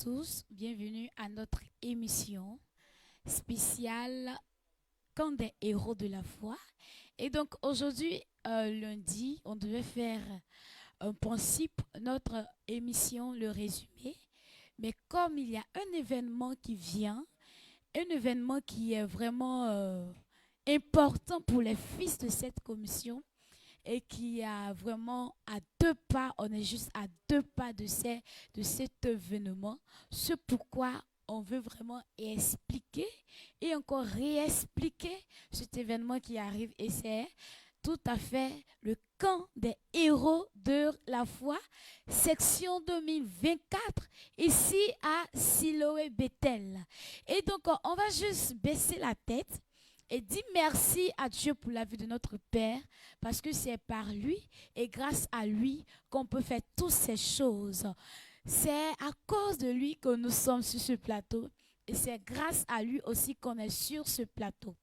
tous, bienvenue à notre émission spéciale Camp des héros de la foi. Et donc aujourd'hui, lundi, on devait faire un principe, notre émission, le résumé. Mais comme il y a un événement qui vient, un événement qui est vraiment important pour les fils de cette commission, et qui a vraiment à 2 pas, on est juste à 2 pas de cet événement. Ce pourquoi on veut vraiment expliquer et encore réexpliquer cet événement qui arrive. Et c'est tout à fait le camp des héros de la foi, section 2024, ici à Siloé Bethel. Et donc, on va juste baisser la tête et dire merci à Dieu pour la vie de notre Père, parce que c'est par lui et grâce à lui qu'on peut faire toutes ces choses. C'est à cause de lui que nous sommes sur ce plateau et c'est grâce à lui aussi qu'on est sur ce plateau.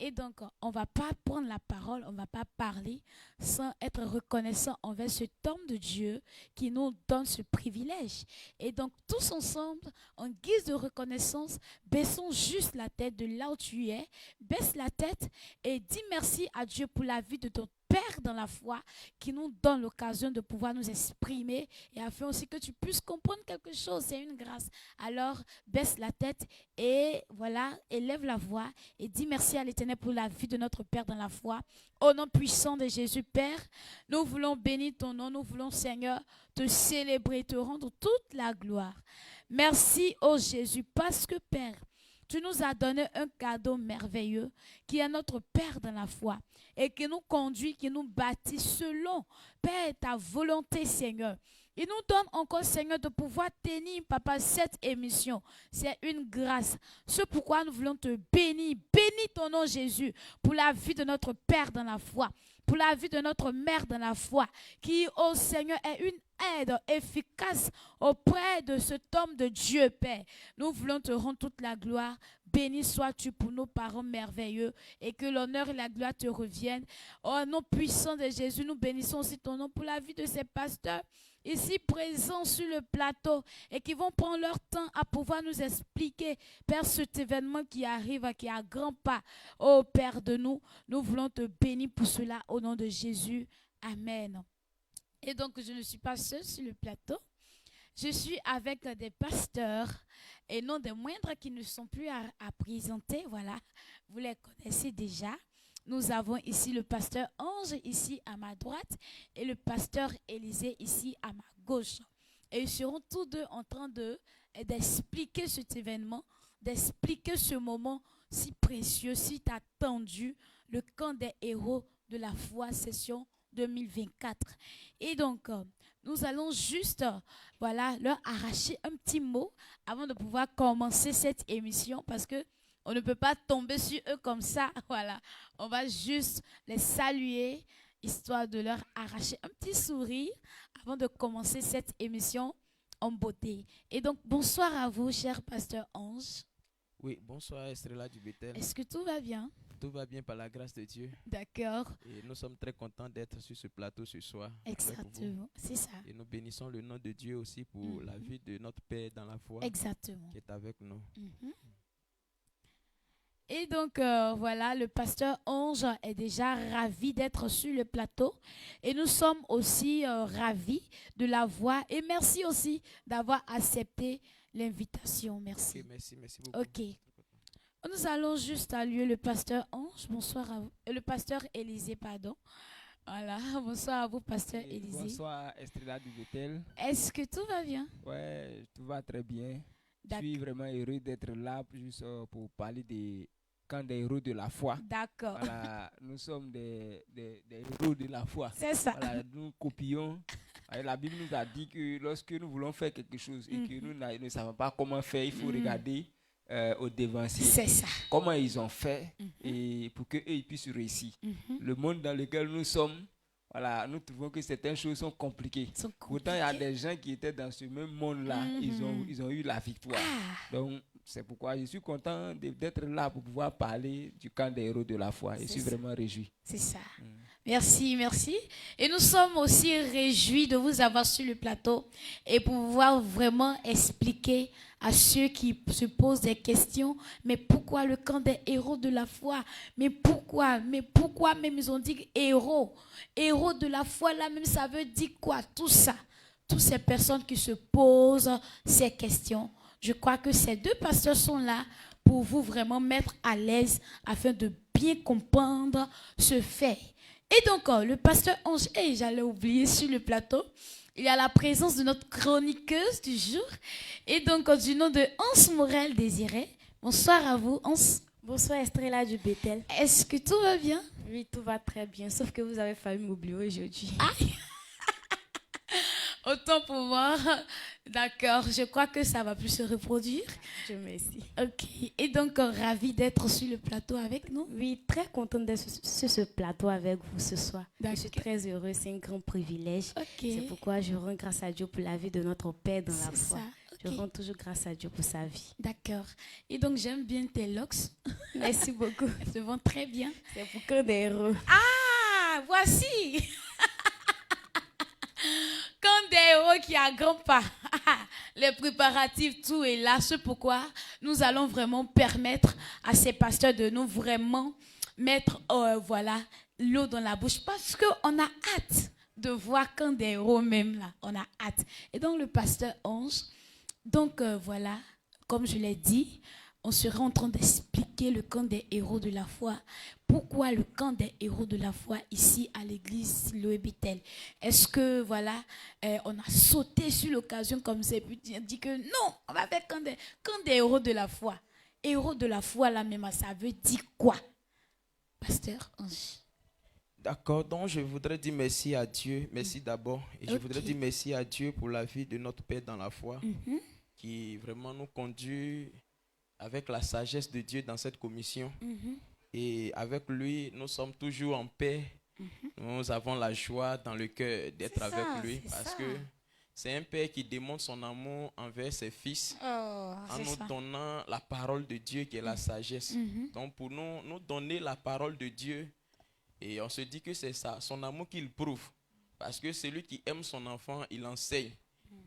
Et donc, on ne va pas prendre la parole, on ne va pas parler sans être reconnaissant envers cet homme de Dieu qui nous donne ce privilège. Et donc, tous ensemble, en guise de reconnaissance, baissons juste la tête de là où tu es, baisse la tête et dis merci à Dieu pour la vie de ton Père dans la foi qui nous donne l'occasion de pouvoir nous exprimer et afin aussi que tu puisses comprendre quelque chose. C'est une grâce. Alors, baisse la tête et voilà, élève la voix et dis merci à l'Éternel pour la vie de notre Père dans la foi. Au nom puissant de Jésus, Père, nous voulons bénir ton nom. Nous voulons, Seigneur, te célébrer, te rendre toute la gloire. Merci, ô Jésus, parce que, Père, tu nous as donné un cadeau merveilleux qui est notre Père dans la foi et qui nous conduit, qui nous bâtit selon, Père, ta volonté, Seigneur. Il nous donne encore, Seigneur, de pouvoir tenir, Papa, cette émission. C'est une grâce. C'est pourquoi nous voulons te bénir. Bénis ton nom, Jésus, pour la vie de notre Père dans la foi, pour la vie de notre Mère dans la foi, qui, ô Seigneur, est une aide efficace auprès de cet homme de Dieu, Père. Nous voulons te rendre toute la gloire. Béni sois-tu pour nos parents merveilleux et que l'honneur et la gloire te reviennent. Au nom puissant de Jésus, nous bénissons aussi ton nom pour la vie de ces pasteurs ici présents sur le plateau et qui vont prendre leur temps à pouvoir nous expliquer, Père, cet événement qui arrive, qui a grand pas. Oh Père de nous, nous voulons te bénir pour cela au nom de Jésus. Amen. Et donc, je ne suis pas seule sur le plateau. Je suis avec des pasteurs et non des moindres qui ne sont plus à présenter. Voilà, vous les connaissez déjà. Nous avons ici le pasteur Ange ici à ma droite et le pasteur Élisée ici à ma gauche. Et ils seront tous deux en train d'expliquer cet événement, d'expliquer ce moment si précieux, si attendu, le camp des héros de la foi, session 2024. Et donc, nous allons juste voilà, leur arracher un petit mot avant de pouvoir commencer cette émission parce que on ne peut pas tomber sur eux comme ça. Voilà, on va juste les saluer histoire de leur arracher un petit sourire avant de commencer cette émission en beauté. Et donc, bonsoir à vous, cher pasteur Ange. Oui, bonsoir Estrella du Bethel. Est-ce que tout va bien? Tout va bien par la grâce de Dieu. D'accord. Et nous sommes très contents d'être sur ce plateau ce soir. Exactement, c'est ça. Et nous bénissons le nom de Dieu aussi pour la vie de notre Père dans la foi. Exactement. Qui est avec nous. Et donc, voilà, le pasteur Ange est déjà ravi d'être sur le plateau. Et nous sommes aussi ravis de la voir. Et merci aussi d'avoir accepté l'invitation. Merci. Okay, merci beaucoup. OK. Nous allons juste saluer le pasteur Ange. Bonsoir à vous. Le pasteur Élisée, pardon. Voilà, bonsoir à vous, pasteur Élisée. Bonsoir Estrella du Bethel. Est-ce que tout va bien? Ouais, tout va très bien. Je suis vraiment heureux d'être là juste pour parler des camps des héros de la foi. D'accord. Voilà, nous sommes des héros de la foi. C'est ça. Voilà, nous copions. La Bible nous a dit que lorsque nous voulons faire quelque chose et que nous ne savons pas comment faire, il faut regarder au devancier. C'est ça. Comment ils ont fait et pour qu'eux ils puissent réussir. Le monde dans lequel nous sommes, voilà, nous trouvons que certaines choses sont compliquées. Pourtant, il y a des gens qui étaient dans ce même monde-là, ils ont eu la victoire. Donc, C'est pourquoi je suis content d'être là pour pouvoir parler du camp des héros de la foi. Je C'est suis ça. vraiment réjoui. C'est ça. Merci, merci. Et nous sommes aussi réjouis de vous avoir sur le plateau et pour pouvoir vraiment expliquer à ceux qui se posent des questions, mais pourquoi le camp des héros de la foi? Mais pourquoi même ils ont dit héros? Héros de la foi, là même ça veut dire quoi? Tout ça. Toutes ces personnes qui se posent ces questions. Je crois que ces deux pasteurs sont là pour vous vraiment mettre à l'aise afin de bien comprendre ce fait. Et donc, le pasteur Ange, j'allais oublier sur le plateau, il y a la présence de notre chroniqueuse du jour. Et donc, du nom de Anse Morel Désiré. Bonsoir à vous, Anse. Bonsoir Estrella du Bethel. Est-ce que tout va bien? Oui, tout va très bien, sauf que vous avez failli m'oublier aujourd'hui. Autant pour moi. D'accord, je crois que ça va plus se reproduire. Dieu merci. Ok, et donc ravi d'être sur le plateau avec nous. Oui, très contente d'être sur ce plateau avec vous ce soir. Je suis D'accord. très heureuse, c'est un grand privilège. Ok, C'est pourquoi je rends grâce à Dieu pour la vie de notre Père dans la c'est foi. ça. Je Ok, rends toujours grâce à Dieu pour sa vie. d'accord. Et donc j'aime bien tes locks. Merci beaucoup. Elles se vont très bien. C'est pour que des héros. Ah, voici. Quand des héros qui a grand pas. Les préparatifs, tout est là. C'est pourquoi nous allons vraiment permettre à ces pasteurs de nous vraiment mettre voilà, l'eau dans la bouche parce qu'on a hâte de voir quand des héros même là. On a hâte. Et donc le pasteur Ange, donc voilà, comme je l'ai dit, on sera en train d'expliquer le camp des héros de la foi. Pourquoi le camp des héros de la foi ici à l'église Siloé Bethel? Est-ce que voilà, on a sauté sur l'occasion comme c'est pu dit que non, on va faire camp des héros de la foi. Héros de la foi là même, ça veut dire quoi, pasteur Ange? D'accord, donc je voudrais dire merci à Dieu, merci d'abord. Et je voudrais Ok. dire merci à Dieu pour la vie de notre Père dans la foi, Mhm. qui vraiment nous conduit avec la sagesse de Dieu dans cette commission. Mhm. Et avec lui, nous sommes toujours en paix. Nous avons la joie dans le cœur d'être C'est avec ça, lui c'est parce ça. que c'est un Père qui démontre son amour envers ses fils en C'est nous ça. donnant la parole de Dieu qui est la sagesse. Mhm. Donc pour nous donner la parole de Dieu, et on se dit que c'est ça, son amour qu'il prouve. Parce que celui qui aime son enfant, il enseigne.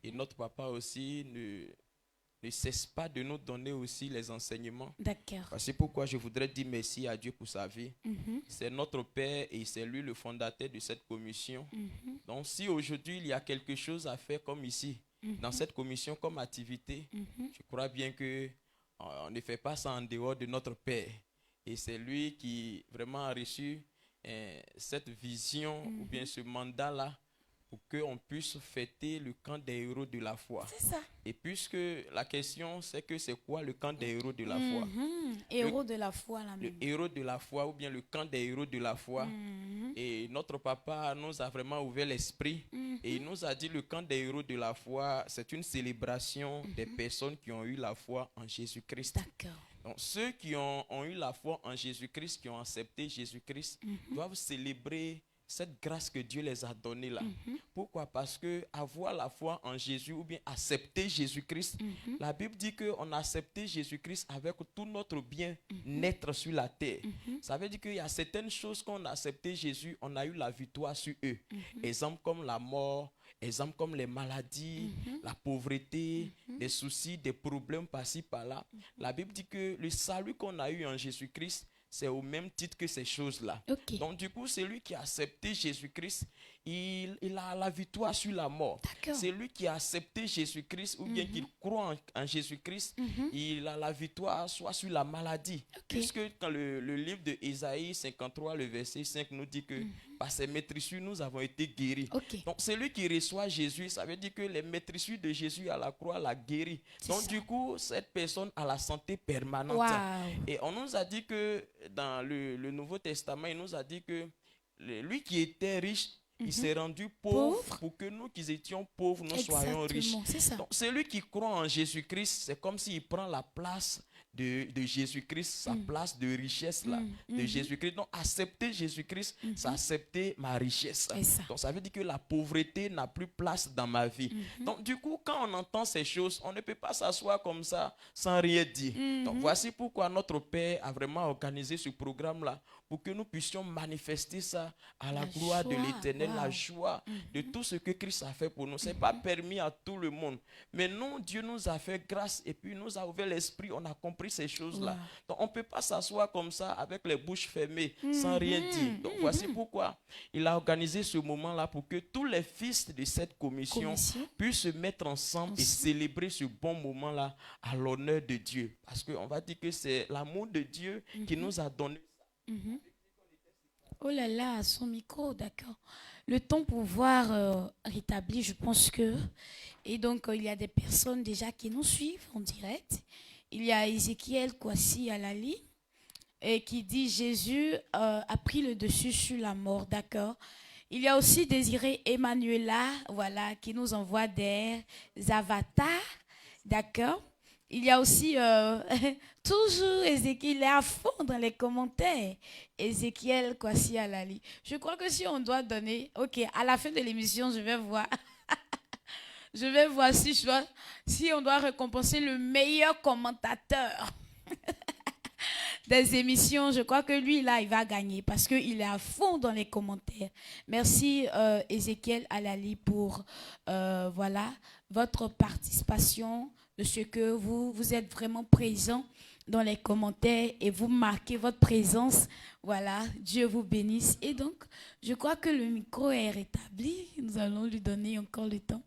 Et notre papa aussi ne cesse pas de nous donner aussi les enseignements. D'accord. C'est pourquoi je voudrais dire merci à Dieu pour sa vie. Mhm. C'est notre Père et c'est lui le fondateur de cette commission. Mhm. Donc si aujourd'hui il y a quelque chose à faire comme ici, dans cette commission comme activité, Mhm. je crois bien que on ne fait pas ça en dehors de notre Père. Et c'est lui qui vraiment a reçu cette vision ou bien ce mandat-là pour qu'on puisse fêter le camp des héros de la foi. C'est ça. Et puisque la question c'est que c'est quoi le camp des héros de la foi? Mhm. Héros de la foi là Le même. héros de la foi ou bien le camp des héros de la foi. Mhm. Et notre papa nous a vraiment ouvert l'esprit et il nous a dit le camp des héros de la foi, c'est une célébration des personnes qui ont eu la foi en Jésus-Christ. D'accord. Donc ceux qui ont eu la foi en Jésus-Christ, qui ont accepté Jésus-Christ, doivent célébrer cette grâce que Dieu les a donnée là. Pourquoi? Parce que avoir la foi en Jésus ou bien accepter Jésus-Christ, la Bible dit qu'on a accepté Jésus-Christ avec tout notre bien-être sur la terre. Ça veut dire qu'il y a certaines choses qu'on a accepté Jésus, on a eu la victoire sur eux. Exemple comme la mort, exemple comme les maladies, la pauvreté, des soucis, des problèmes par-ci par-là. La Bible dit que le salut qu'on a eu en Jésus-Christ, c'est au même titre que ces choses-là. Ok. Donc du coup, celui qui a accepté Jésus-Christ, il a la victoire sur la mort. D'accord. C'est lui qui a accepté Jésus-Christ ou bien qu'il croit en Jésus-Christ, il a la victoire soit sur la maladie. Puisque quand le livre de Ésaïe 53, le verset 5 nous dit que par ses maîtrissures, nous avons été guéris. Ok. Donc celui qui reçoit Jésus, ça veut dire que les maîtrissures de Jésus à la croix l'a guéri. Donc ça. du coup, cette personne a la santé permanente. Waouh. Et on nous a dit que dans le Nouveau Testament, il nous a dit que lui qui était riche, il s'est rendu pauvre, Pauvre. pour que nous qui étions pauvres, nous soyons riches. Exactement, c'est ça. Donc celui qui croit en Jésus-Christ, c'est comme s'il prend la place de Jésus-Christ, sa place de richesse là, de Jésus-Christ. Donc, accepter Jésus-Christ, c'est accepter ma richesse. Donc, ça veut dire que la pauvreté n'a plus place dans ma vie. Donc, du coup, quand on entend ces choses, on ne peut pas s'asseoir comme ça sans rien dire. Donc, voici pourquoi notre Père a vraiment organisé ce programme-là, pour que nous puissions manifester ça à la gloire de l'Éternel, la joie de tout ce que Christ a fait pour nous. Ce n'est pas permis à tout le monde. Mais nous, Dieu nous a fait grâce et puis nous a ouvert l'esprit, on a compris ces choses-là. Donc on ne peut pas s'asseoir comme ça avec les bouches fermées sans rien dire. Donc voici pourquoi il a organisé ce moment-là pour que tous les fils de cette commission puissent se mettre ensemble et célébrer ce bon moment-là à l'honneur de Dieu. Parce qu'on va dire que c'est l'amour de Dieu qui nous a donné. Oh là là, son micro, d'accord. Le temps pour voir rétabli, je pense que. Et donc, il y a des personnes déjà qui nous suivent en direct. Il y a Ézéchiel Kwasi à la ligne et qui dit Jésus a pris le dessus sur la mort, d'accord. Il y a aussi Désiré Emmanuela, voilà, qui nous envoie des avatars, d'accord. Il y a aussi toujours Ézéchiel, il est à fond dans les commentaires. Ézéchiel Kwasi Alali. Je crois que si on doit donner, ok, à la fin de l'émission, je vais voir. Je vais voir si on doit récompenser le meilleur commentateur des émissions. Je crois que lui, là, il va gagner parce qu'il est à fond dans les commentaires. Merci, Ézéchiel Alali, pour voilà, votre participation, de ce que vous êtes vraiment présent dans les commentaires et vous marquez votre présence. Voilà, Dieu vous bénisse. Et donc, je crois que le micro est rétabli. Nous allons lui donner encore le temps.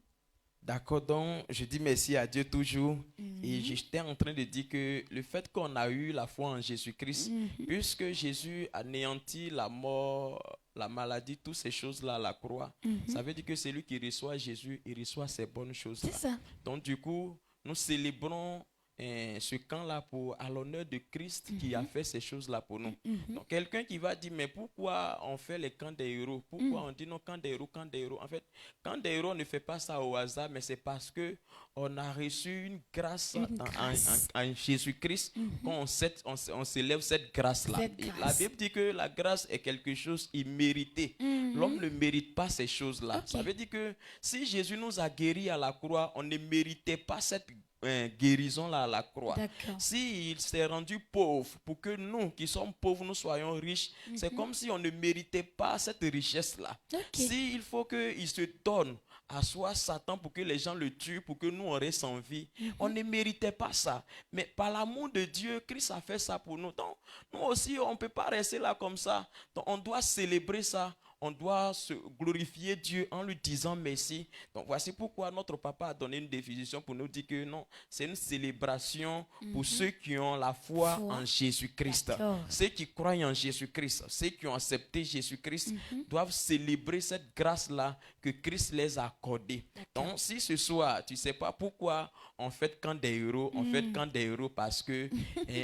D'accord, donc je dis merci à Dieu toujours. Et j'étais en train de dire que le fait qu'on a eu la foi en Jésus-Christ, puisque Jésus a anéanti la mort, la maladie, toutes ces choses-là à la croix, ça veut dire que celui qui reçoit Jésus, il reçoit ces bonnes choses-là. C'est ça. Donc du coup, nous célébrons ce camp-là à l'honneur de Christ qui a fait ces choses-là pour nous. Donc quelqu'un qui va dire, mais pourquoi on fait les camps des héros? Pourquoi on dit non, camp des héros, camp des héros? En fait, camp des héros, on ne fait pas ça au hasard, mais c'est parce que on a reçu une grâce, en Jésus-Christ, quand on s'élève cette grâce-là. La Bible dit que la grâce est quelque chose immérité. L'homme ne mérite pas ces choses-là. Ça veut dire que si Jésus nous a guéris à la croix, on ne méritait pas cette guérison là à la croix. S'il s'est rendu pauvre pour que nous qui sommes pauvres nous soyons riches, c'est comme si on ne méritait pas cette richesse là. S'il faut qu'il se donne à soi Satan pour que les gens le tuent, pour que nous on reste en vie, on ne méritait pas ça. Mais par l'amour de Dieu, Christ a fait ça pour nous. Donc nous aussi on ne peut pas rester là comme ça. Donc on doit célébrer ça. On doit se glorifier Dieu en lui disant merci. Donc voici pourquoi notre papa a donné une définition pour nous dire que non, c'est une célébration pour ceux qui ont la foi en Jésus-Christ. Ceux qui croient en Jésus-Christ, ceux qui ont accepté Jésus-Christ doivent célébrer cette grâce-là que Christ les a accordée. Donc si ce soir, tu ne sais pas pourquoi on fête quand des héros, on fête quand des héros parce que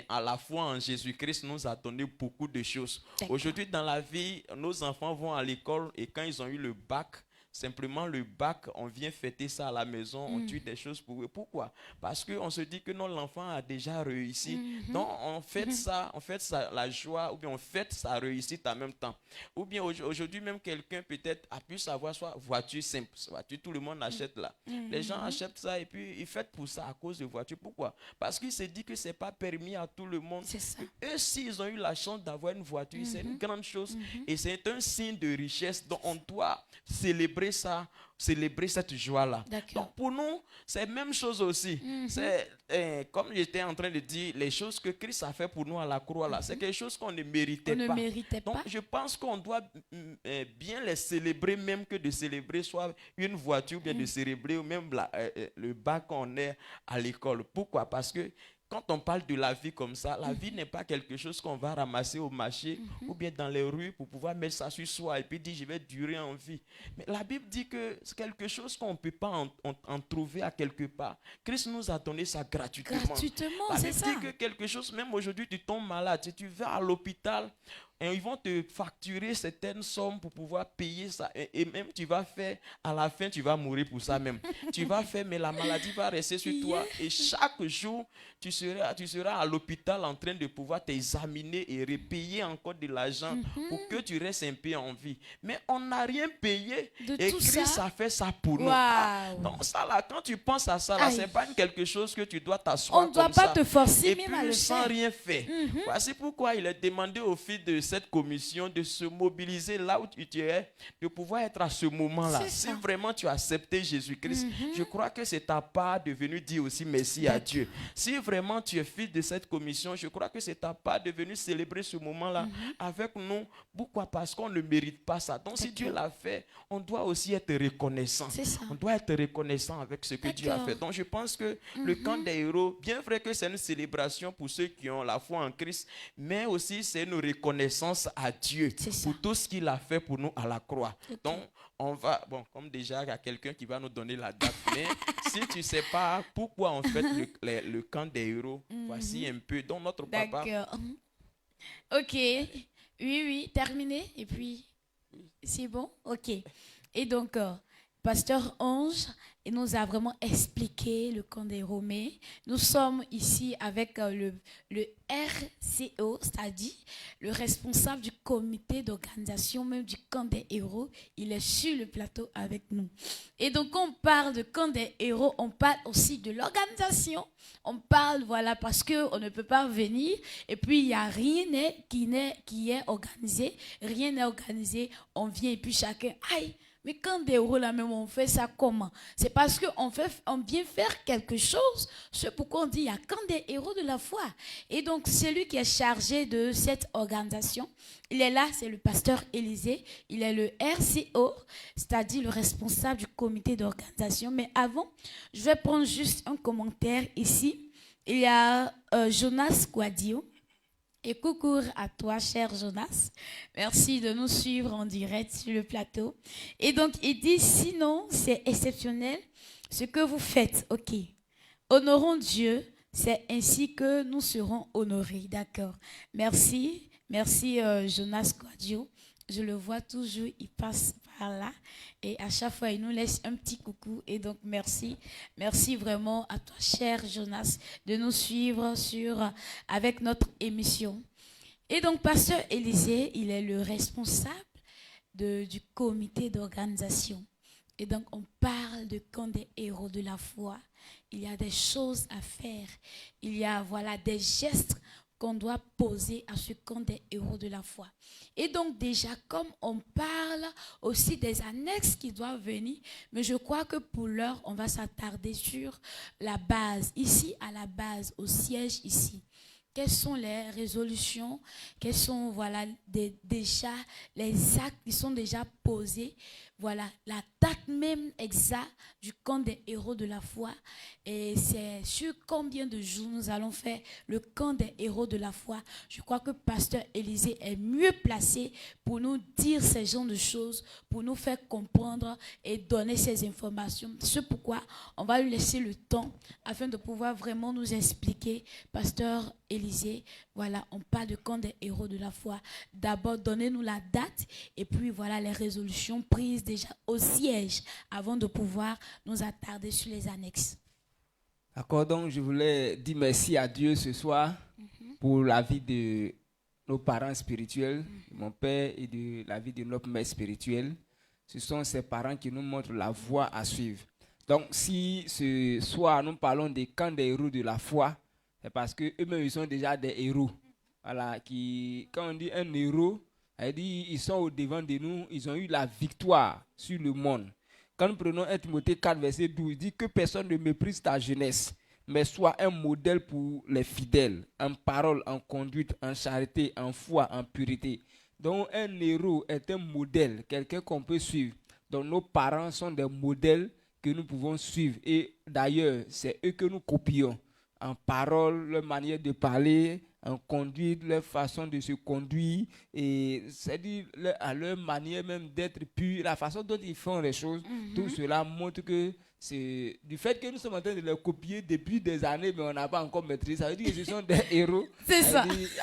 à la foi en Jésus-Christ nous a donné beaucoup de choses. Aujourd'hui dans la vie, nos enfants vont à l'école et quand ils ont eu le bac, simplement le bac, on vient fêter ça à la maison, on tue des choses pour eux. Pourquoi? Parce qu'on se dit que non, l'enfant a déjà réussi. Donc on fête ça, la joie, ou bien on fête sa réussite en même temps. Ou bien aujourd'hui même quelqu'un peut-être a pu savoir soit voiture simple, voiture tout le monde achète là. Les gens achètent ça et puis ils fêtent pour ça à cause de voiture. Pourquoi? Parce qu'il se dit que c'est pas permis à tout le monde. Eux s'ils ont eu la chance d'avoir une voiture, c'est une grande chose et c'est un signe de richesse. Donc on doit célébrer ça, célébrer cette joie-là. Donc pour nous, c'est la même chose aussi. C'est comme j'étais en train de dire, les choses que Christ a fait pour nous à la croix là, c'est quelque chose qu'on ne méritait pas. Donc je pense qu'on doit bien les célébrer, même que de célébrer soit une voiture, bien de célébrer ou même le bac qu'on est à l'école. Pourquoi? Parce que quand on parle de la vie comme ça, la vie n'est pas quelque chose qu'on va ramasser au marché ou bien dans les rues pour pouvoir mettre ça sur soi et puis dire je vais durer en vie. Mais la Bible dit que c'est quelque chose qu'on ne peut pas en trouver à quelque part. Christ nous a donné ça gratuitement. Gratuitement, la c'est Bible ça. dit que quelque chose, même aujourd'hui tu tombes malade, si tu vas à l'hôpital, Et ils vont te facturer certaines sommes pour pouvoir payer ça. Et même tu vas faire, à la fin, tu vas mourir pour ça même. Tu vas faire, mais la maladie va rester sur toi. Et chaque jour, tu seras à l'hôpital en train de pouvoir t'examiner et repayer encore de l'argent pour que tu restes un peu en vie. Mais on n'a rien payé. De Et tout Christ ça? a fait ça pour nous. Waouh. Donc ça là, quand tu penses à ça là, Aïe. c'est pas quelque chose que tu dois t'asseoir On ne doit comme pas ça. te forcer Et même à puis le sans faire. rien faire. Voici pourquoi il est demandé au fil de cette commission de se mobiliser là où tu es, de pouvoir être à ce moment-là. C'est Si ça. vraiment tu as accepté Jésus-Christ, je crois que c'est ta part de venir dire aussi merci à Dieu. Si vraiment tu es fils de cette commission, je crois que c'est ta part de venir célébrer ce moment-là avec nous. Pourquoi? Parce qu'on ne mérite pas ça. Donc si Dieu l'a fait, on doit aussi être reconnaissant. C'est ça. On doit être reconnaissant avec ce que Dieu a fait. Donc je pense que le camp des héros, bien vrai que c'est une célébration pour ceux qui ont la foi en Christ, mais aussi c'est une reconnaissance à Dieu pour tout ce qu'il a fait pour nous à la croix. Donc on va, bon, comme déjà il y a quelqu'un qui va nous donner la date, mais si tu ne sais pas pourquoi on fait le camp des héros, voici un peu. Donc notre papa... D'accord. Ok. Oui, terminé. Et puis, c'est bon? Ok. Et donc, Pasteur Ange, il nous a vraiment expliqué le camp des héros. Mais nous sommes ici avec le RCO, c'est-à-dire le responsable du comité d'organisation même du camp des héros. Il est sur le plateau avec nous. Et donc, quand on parle de camp des héros, on parle aussi de l'organisation. On parle, voilà, parce qu'on ne peut pas venir et puis il n'y a rien qui est organisé. Rien n'est organisé. On vient et puis chacun, aïe. Mais quand des héros là même, on fait ça comment? C'est parce qu'on vient faire quelque chose. C'est pourquoi on dit il y a quand des héros de la foi. Et donc celui qui est chargé de cette organisation, il est là, c'est le pasteur Élisée. Il est le RCO, c'est-à-dire le responsable du comité d'organisation. Mais avant, je vais prendre juste un commentaire ici. Il y a Jonas Guadio. Et coucou à toi, cher Jonas. Merci de nous suivre en direct sur le plateau. Et donc, il dit, sinon, c'est exceptionnel ce que vous faites. OK. Honorons Dieu. C'est ainsi que nous serons honorés. D'accord. Merci. Merci, Jonas Guadio. Je le vois toujours, il passe par là. Et à chaque fois, il nous laisse un petit coucou. Et donc, merci. Merci vraiment à toi, cher Jonas, de nous suivre avec notre émission. Et donc, Pasteur Élisée, il est le responsable du comité d'organisation. Et donc, on parle de camp des héros de la foi. Il y a des choses à faire. Il y a, voilà, des gestes qu'on doit poser à ce camp des héros de la foi. Et donc déjà, comme on parle aussi des annexes qui doivent venir, mais je crois que pour l'heure, on va s'attarder sur la base, ici à la base, au siège ici. Quelles sont les résolutions, quels sont voilà, déjà les actes qui sont déjà posés, voilà, la date même exacte du camp des héros de la foi. Et c'est sur combien de jours nous allons faire le camp des héros de la foi. Je crois que Pasteur Élisée est mieux placé pour nous dire ces genres de choses, pour nous faire comprendre et donner ces informations. C'est pourquoi on va lui laisser le temps afin de pouvoir vraiment nous expliquer. Pasteur Élisée, voilà, on parle de camp des héros de la foi. D'abord, donnez-nous la date et puis voilà les résolutions prises déjà au siège avant de pouvoir nous attarder sur les annexes. D'accord, donc je voulais dire merci à Dieu ce soir pour la vie de nos parents spirituels, de mon père et de la vie de notre mère spirituelle. Ce sont ces parents qui nous montrent la voie à suivre. Donc si ce soir nous parlons des camps des héros de la foi, c'est parce qu'eux-mêmes ils sont déjà des héros. Voilà, quand on dit un héros, ils sont au devant de nous, ils ont eu la victoire sur le monde. Quand nous prenons 1 Timothée 4, verset 12, il dit que personne ne méprise ta jeunesse, mais sois un modèle pour les fidèles, en parole, en conduite, en charité, en foi, en pureté. Donc un héros est un modèle, quelqu'un qu'on peut suivre. Donc nos parents sont des modèles que nous pouvons suivre. Et d'ailleurs, c'est eux que nous copions. en parole, leur manière de parler, en conduite, leur façon de se conduire, et c'est-à-dire à leur manière même d'être pure, la façon dont ils font les choses, tout cela montre que c'est du fait que nous sommes en train de les copier depuis des années, mais on n'a pas encore maîtrisé. Ça veut dire que ce sont des héros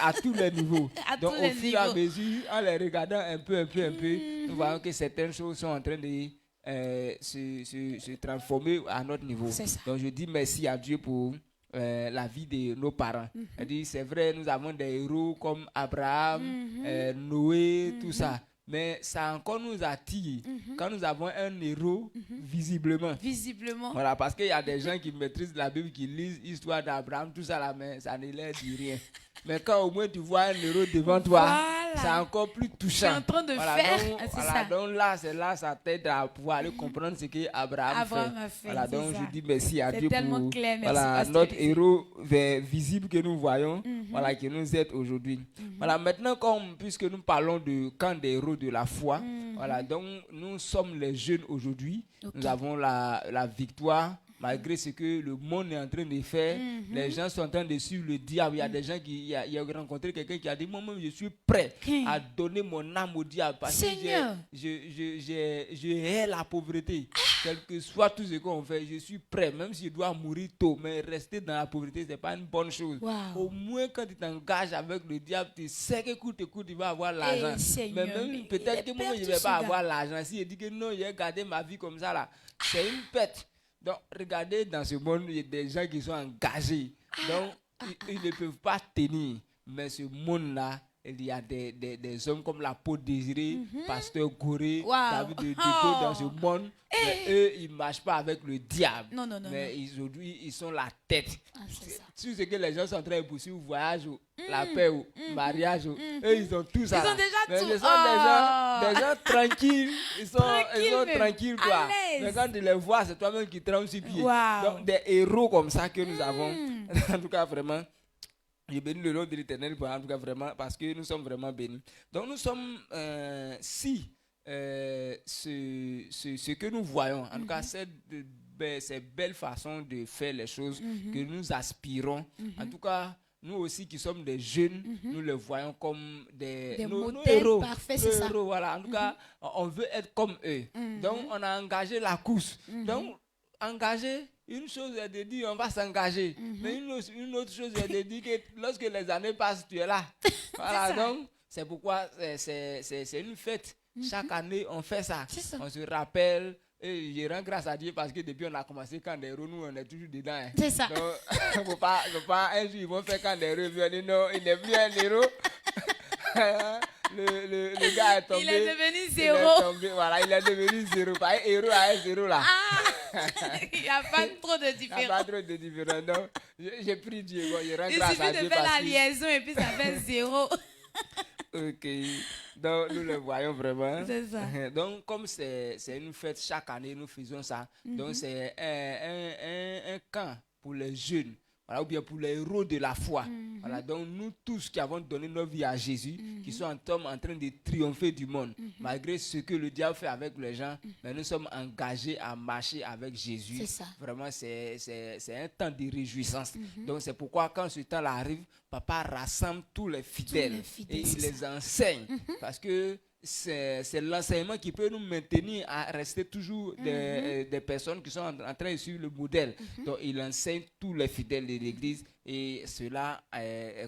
à tous les niveaux. Donc au fur et à mesure, en les regardant un peu, nous voyons que certaines choses sont en train de se transformer à notre niveau. Donc je dis merci à Dieu pour la vie de nos parents. C'est vrai, nous avons des héros comme Abraham, Noé, tout ça. Mais ça encore nous attire quand nous avons un héros visiblement. Voilà, parce qu'il y a des gens qui maîtrisent la Bible, qui lisent l'histoire d'Abraham, tout ça là, mais ça ne leur dit rien. Mais quand au moins tu vois un héros devant toi, c'est encore plus touchant. Tu es en train de faire. Donc là, ça t'aide à pouvoir aller comprendre ce qu'Abraham a fait. Voilà, donc je dis merci à Dieu pour notre héros visible que nous voyons, voilà, qui nous aide aujourd'hui. Voilà, maintenant, puisque nous parlons du camp des héros de la foi, voilà, donc nous sommes les jeunes aujourd'hui. Nous avons la victoire. Malgré ce que le monde est en train de faire, les gens sont en train de suivre le diable. Il y a des gens qui ont rencontré quelqu'un qui a dit, moi-même, je suis prêt à donner mon âme au diable parce que je hais la pauvreté. Quel que soit tout ce qu'on fait, je suis prêt, même si je dois mourir tôt, mais rester dans la pauvreté, ce n'est pas une bonne chose. Au moins, quand tu t'engages avec le diable, tu sais que coûte, tu vas avoir l'argent. Mais même peut-être que moi, je ne vais pas avoir l'argent. Si je dis que non, je vais garder ma vie comme ça, là, c'est une pète. Donc, regardez, dans ce monde, il y a des gens qui sont engagés. Donc, ils ne peuvent pas tenir. Mais ce monde-là, il y a des hommes comme l'apôtre Désiré, pasteur Gorée, David de Dépôt dans ce monde. Mais eux, ils ne marchent pas avec le diable. Mais aujourd'hui, ils sont la tête. Sur ce que les gens sont en train de poursuivre, voyage, la paix, mariage, eux, ils ont tout ça. Ils ont déjà tout. Ce sont des gens tranquilles. Ils sont tranquilles, quoi. Mais quand tu les vois, c'est toi-même qui trembles sur pied. Donc, des héros comme ça que nous avons. En tout cas, vraiment. Je bénis le nom de l'Éternel, en tout cas vraiment, parce que nous sommes vraiment bénis. Donc nous sommes, ce que nous voyons, en tout cas ces belles façons de faire les choses que nous aspirons, en tout cas, nous aussi qui sommes des jeunes, nous les voyons comme nos héros. Parfait, c'est ça. Voilà. En tout cas, on veut être comme eux. Donc on a engagé la course. Donc, engager, une chose est de dire on va s'engager, mais une autre chose est de dire que lorsque les années passent, tu es là. Voilà, donc c'est pourquoi c'est une fête. Chaque année, on fait ça. On se rappelle. Et je rends grâce à Dieu parce que depuis on a commencé quand des héros, nous on est toujours dedans. Hein. C'est ça. Donc, faut pas un jour ils vont faire quand des héros, ils vont dire non, il n'est plus un héros. Le gars est tombé. Il est devenu zéro. Il est devenu zéro. Pas un héros à un zéro là. Il n'y a pas trop de différence. Il n'y a pas trop de différence. Donc, j'ai pris Dieu. Je rends il grâce à suffit Dieu. de faire la liaison et puis ça fait zéro. Ok. Donc, nous le voyons vraiment. C'est ça. Donc, comme c'est une fête, chaque année, nous faisons ça. Donc, c'est un camp pour les jeunes. Voilà, ou bien pour les héros de la foi. Voilà, donc nous tous qui avons donné notre vie à Jésus, qui sont en train de triompher du monde, malgré ce que le diable fait avec les gens, mais nous sommes engagés à marcher avec Jésus. C'est ça. Vraiment, c'est un temps de réjouissance. Donc c'est pourquoi quand ce temps-là arrive, Papa rassemble tous les fidèles et il les enseigne. Parce que c'est l'enseignement qui peut nous maintenir à rester toujours des personnes qui sont en train de suivre le modèle. Donc, il enseigne tous les fidèles de l'Église et cela,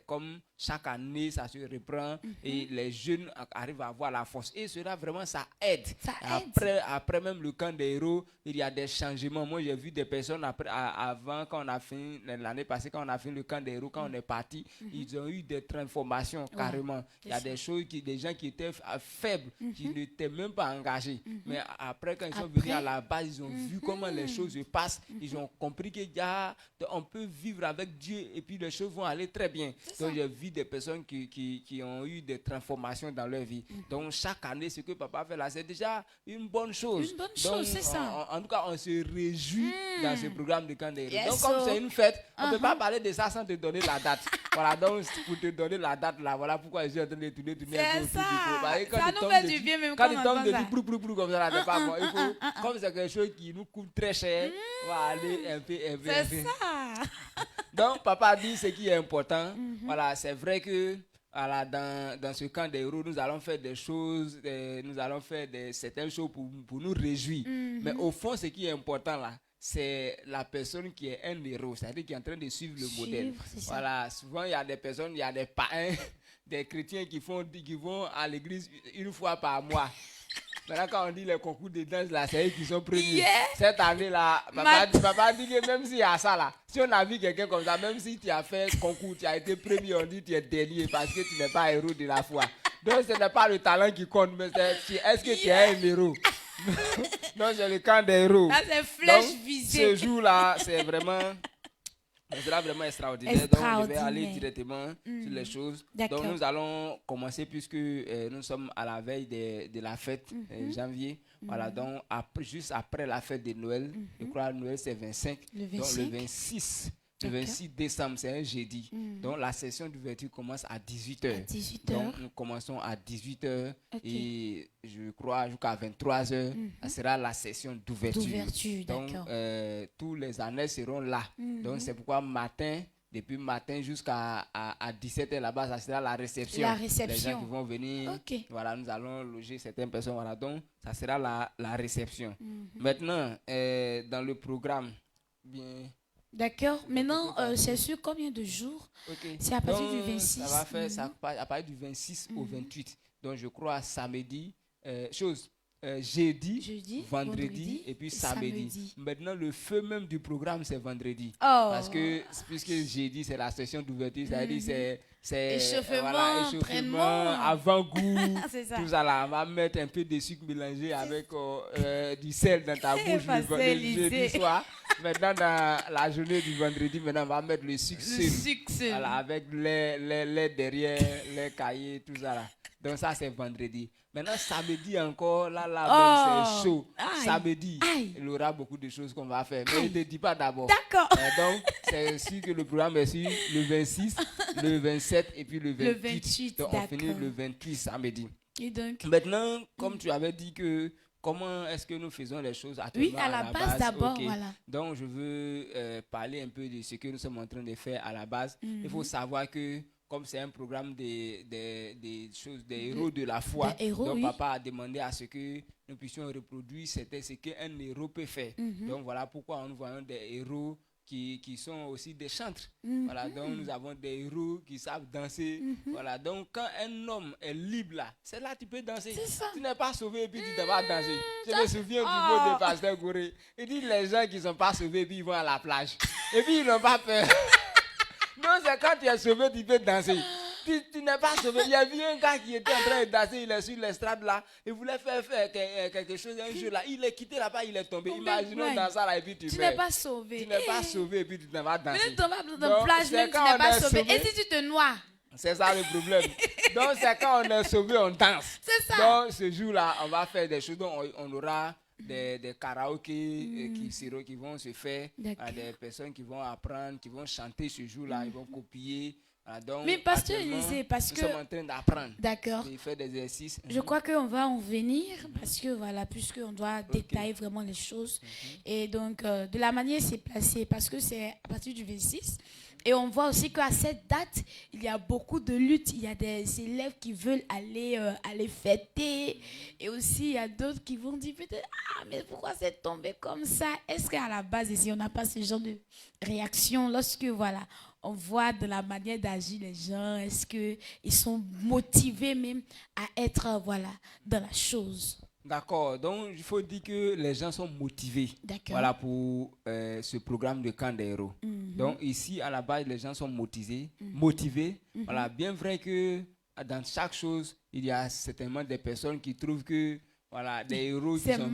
comme chaque année, ça se reprend et les jeunes arrivent à avoir la force. Et cela, vraiment, ça aide. Après même le camp des héros, il y a des changements. Moi, j'ai vu des personnes avant, quand on a fini, l'année passée, quand on a fini le camp des héros, quand on est parti, ils ont eu des transformations carrément. Il y a des choses, des gens qui étaient faibles, qui n'étaient même pas engagés. Mais après, quand ils sont venus à la base, ils ont vu comment les choses se passent. Ils ont compris qu'on peut vivre avec Dieu et puis les choses vont aller très bien. Donc, j'ai vu des personnes qui ont eu des transformations dans leur vie. Donc, chaque année, ce que papa fait là, c'est déjà une bonne chose. Une bonne chose, c'est ça. En tout cas, on se réjouit dans ce programme de camp des héros. Donc, comme c'est une fête, on ne peut pas parler de ça sans te donner la date. Voilà, donc pour te donner la date là, voilà pourquoi je suis en train de tourner. C'est ça. Ça nous fait du bien même quand on tombe dessus, brou comme ça, là, c'est pas bon. Il faut, comme c'est quelque chose qui nous coûte très cher, on va aller un peu. C'est ça. Donc, papa dit ce qui est important. Voilà, c'est vrai que voilà, dans ce camp des héros, nous allons faire des choses, nous allons faire certaines choses pour nous réjouir. Mais au fond, ce qui est important là, c'est la personne qui est un héros, c'est-à-dire qui est en train de suivre le modèle. Voilà, souvent il y a des personnes, il y a des païens, des chrétiens qui vont à l'église une fois par mois. Maintenant, quand on dit les concours de danse, là, c'est eux qui sont premiers. Cette année-là, papa dit que même s'il y a ça, là, si on a vu quelqu'un comme ça, même si tu as fait concours, tu as été premier, on dit que tu es dernier parce que tu n'es pas héros de la foi. Donc, ce n'est pas le talent qui compte, mais est-ce que tu es un héros? Non, c'est le camp des héros. Là, c'est flèche Donc, visée. ce jour-là, c'est vraiment... Ce sera vraiment extraordinaire. Donc, je vais aller directement sur les choses. Donc, nous allons commencer puisque nous sommes à la veille de la fête janvier. Voilà, donc juste après la fête de Noël, je crois que Noël c'est 25. Donc, le 26 décembre, c'est un jeudi. Donc, la session d'ouverture commence à 18h. Donc, nous commençons à 18h et je crois jusqu'à 23h, ça sera la session d'ouverture. Donc, tous les années seront là. Donc, c'est pourquoi depuis matin jusqu'à 17h là-bas, ça sera la réception. Les gens qui vont venir, voilà, nous allons loger certaines personnes. Voilà, donc, ça sera la réception. Maintenant, dans le programme, bien... D'accord. Maintenant, c'est sur combien de jours? C'est à partir du 26. Ça va faire à partir du 26 au 28. Donc, je crois samedi, jeudi, vendredi et puis samedi. Maintenant, le feu même du programme, c'est vendredi. Parce que, puisque jeudi, c'est la session d'ouverture, c'est-à-dire c'est échauffement, avant-goût, tout ça là. On va mettre un peu de sucre mélangé avec du sel dans ta bouche le jeudi soir. Maintenant, dans la journée du vendredi, maintenant, on va mettre le sucre seul. Voilà, avec les derrière, les cahiers, tout ça là. Donc ça, c'est vendredi. Maintenant, samedi encore, là même, c'est chaud. Samedi, il y aura beaucoup de choses qu'on va faire. Mais je ne te dis pas d'abord. D'accord. Donc, c'est sûr que le programme est sur le 26, le 27 et puis le 28. Donc, on finit le 28 samedi. Et donc, maintenant, comme tu avais dit que comment est-ce que nous faisons les choses actuellement? Oui, à la base d'abord, voilà. Donc, je veux parler un peu de ce que nous sommes en train de faire à la base. Il faut savoir que comme c'est un programme des héros de la foi, donc papa a demandé à ce que nous puissions reproduire ce qu'un héros peut faire. Donc voilà pourquoi nous voyons des héros qui sont aussi des chantres. Voilà, donc nous avons des héros qui savent danser. Voilà, donc quand un homme est libre là, c'est là que tu peux danser. Tu n'es pas sauvé et puis tu ne vas pas danser. Je me souviens du mot de Pasteur Goré. Il dit les gens qui ne sont pas sauvés puis ils vont à la plage. Et puis ils n'ont pas peur. Non, c'est quand tu es sauvé, tu peux danser. Tu n'es pas sauvé. Il y a vu un gars qui était en train de danser, il est sur l'estrade là, il voulait faire quelque chose un jour là. Il est quitté là-bas, il est tombé. Imaginons dans ça là et puis tu n'es pas sauvé. Tu n'es pas sauvé et puis tu n'es pas dansé. Mais tu tombes dans la plage, même tu n'es pas sauvé. Et si tu te noies? C'est ça le problème. Donc c'est quand on est sauvé, on danse. C'est ça. Donc ce jour là, on va faire des choses. Donc on aura des karaokés qui vont se faire, des personnes qui vont apprendre, qui vont chanter ce jour-là, ils vont copier. Donc, mais pasteur Élisée, parce que nous sommes en train d'apprendre. D'accord. Et faire des exercices. Je crois qu'on va en venir parce que voilà, puisqu'on doit détailler vraiment les choses. Et donc, de la manière c'est placé, parce que c'est à partir du 26. Et on voit aussi qu'à cette date, il y a beaucoup de luttes. Il y a des élèves qui veulent aller fêter. Et aussi, il y a d'autres qui vont dire peut-être, mais pourquoi c'est tombé comme ça? Est-ce qu'à la base, ici, on n'a pas ce genre de réaction lorsque, voilà, on voit de la manière d'agir les gens? Est-ce qu'ils sont motivés même à être, voilà, dans la chose? D'accord, donc il faut dire que les gens sont motivés, voilà, pour ce programme de camp des héros. Donc ici à la base les gens sont motivés. Voilà, bien vrai que dans chaque chose il y a certainement des personnes qui trouvent que voilà des héros qui sont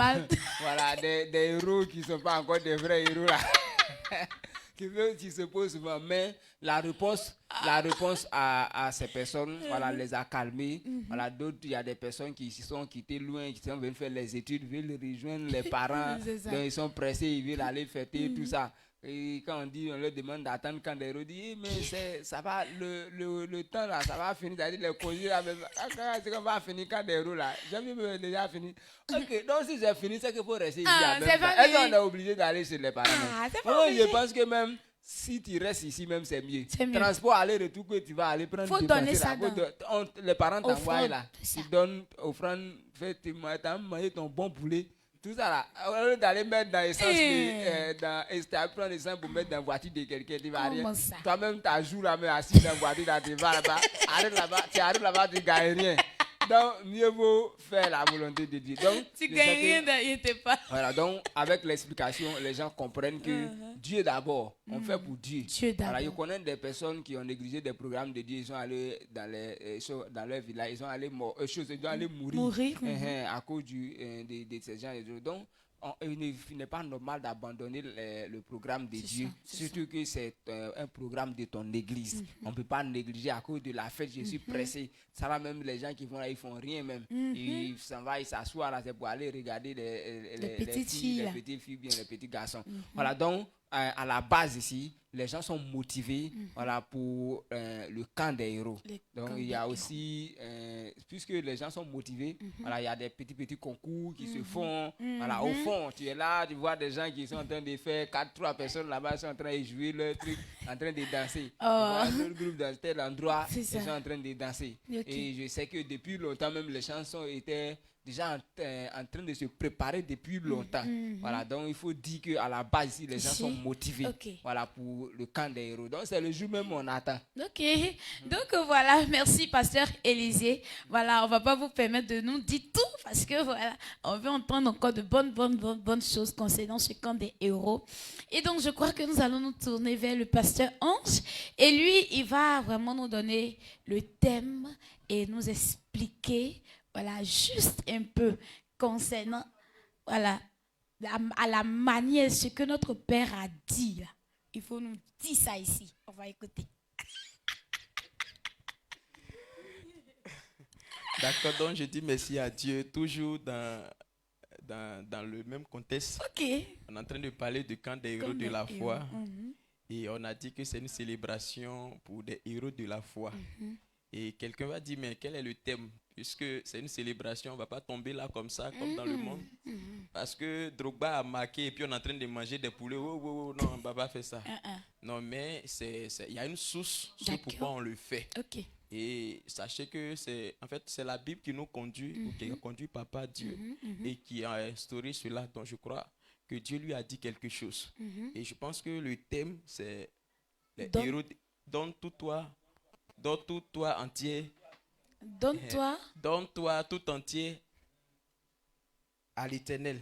voilà des héros qui sont pas encore des vrais héros là. qui se posent souvent, mais la réponse à ces personnes, voilà, les a calmés. Voilà, d'autres, il y a des personnes qui se sont quittées loin, qui sont venues faire les études, veulent rejoindre les parents, donc ils sont pressés, ils veulent aller fêter, tout ça. Et quand on leur demande d'attendre quand les héros disent, mais ça va, le temps là, ça va finir, c'est-à-dire les congés là, c'est qu'on va finir quand les héros là, j'ai déjà fini. Ok, donc si c'est fini, c'est qu'il faut rester ici. Est-ce qu'on est obligé d'aller chez les parents? Je pense que même, si tu restes ici même, c'est mieux. C'est mieux. Transport, aller-retour que tu vas aller prendre. Faut dépenser donner ça là, les parents offrande, t'envoient là. c'est Tu ça. donnes offrande, t'as mangé ton bon poulet. Tout ça là, au lieu d'aller mettre dans l'essence, prendre l'essence pour mettre dans la voiture de quelqu'un, tu vas rien. Comment ça? Toi-même, tu as joué là, mais assis dans la voiture, là, tu vas là-bas, tu arrives là-bas, tu ne gagnes rien. Donc, mieux vaut faire la volonté de Dieu. Donc, Tu je gagnes sais que- rien, n'inquiétez pas. Voilà, donc avec l'explication, les gens comprennent que Dieu d'abord, on fait pour Dieu. Dieu Voilà, je d'abord. connais des personnes qui ont négligé des programmes de Dieu, ils sont allés dans leur village, ils sont allés mourir. Mourir. À cause de ces gens. Donc, il n'est pas normal d'abandonner le programme de C'est Dieu, ça, c'est surtout que c'est un programme de ton église. On ne peut pas négliger à cause de la fête, je suis pressé. Ça va même les gens qui vont là, ils font rien même. Ils s'en vont, ils s'assoient là, c'est pour aller regarder les petites filles, là. les petites filles, bien les petits garçons. Voilà, donc à la base ici, les gens sont motivés voilà, pour le camp des héros. Donc il y a aussi, puisque les gens sont motivés, voilà, il y a des petits concours qui se font. Voilà, au fond, tu es là, tu vois des gens qui sont en train de faire 4-3 personnes là-bas, sont en train de jouer leur truc, en train de danser. Tu vois, un groupe dans tel endroit, C'est ils ça. sont en train de danser. Ok. Et je sais que depuis longtemps, même les chansons étaient déjà en train de se préparer depuis longtemps. Voilà, donc il faut dire qu'à la base, ici, les gens Ici, sont motivés ok. voilà, pour le camp des héros. Donc c'est le jour même où on attend. Ok, donc voilà, merci Pasteur Élisée. Voilà, on va pas vous permettre de nous dire tout parce que voilà, on veut entendre encore de bonnes choses concernant ce camp des héros. Et donc je crois que nous allons nous tourner vers le Pasteur Ange et lui, il va vraiment nous donner le thème et nous expliquer, voilà, juste un peu concernant, voilà, à la manière ce que notre Père a dit là. Il faut nous dire ça ici. On va écouter. D'accord, donc je dis merci à Dieu, toujours dans le même contexte. Ok. On est en train de parler du camp des héros Comme de des la foi. héros. Mhm. Et on a dit que c'est une célébration pour des héros de la foi. Et quelqu'un va dire, mais quel est le thème? Puisque c'est une célébration, on ne va pas tomber là comme ça, comme dans le monde. Parce que Drogba a marqué et puis on est en train de manger des poulets. Oh, oh, oh, non, on ne va pas faire ça. Non, mais il y a une source sur D'accord. pourquoi on le fait. Ok. Et sachez que c'est la Bible qui nous conduit, ou qui a conduit Papa Dieu, et qui a instauré cela. Donc je crois que Dieu lui a dit quelque chose. Et je pense que le thème, c'est les héros. Donne tout toi entier. Donne-toi. Donne-toi tout entier à l'Éternel.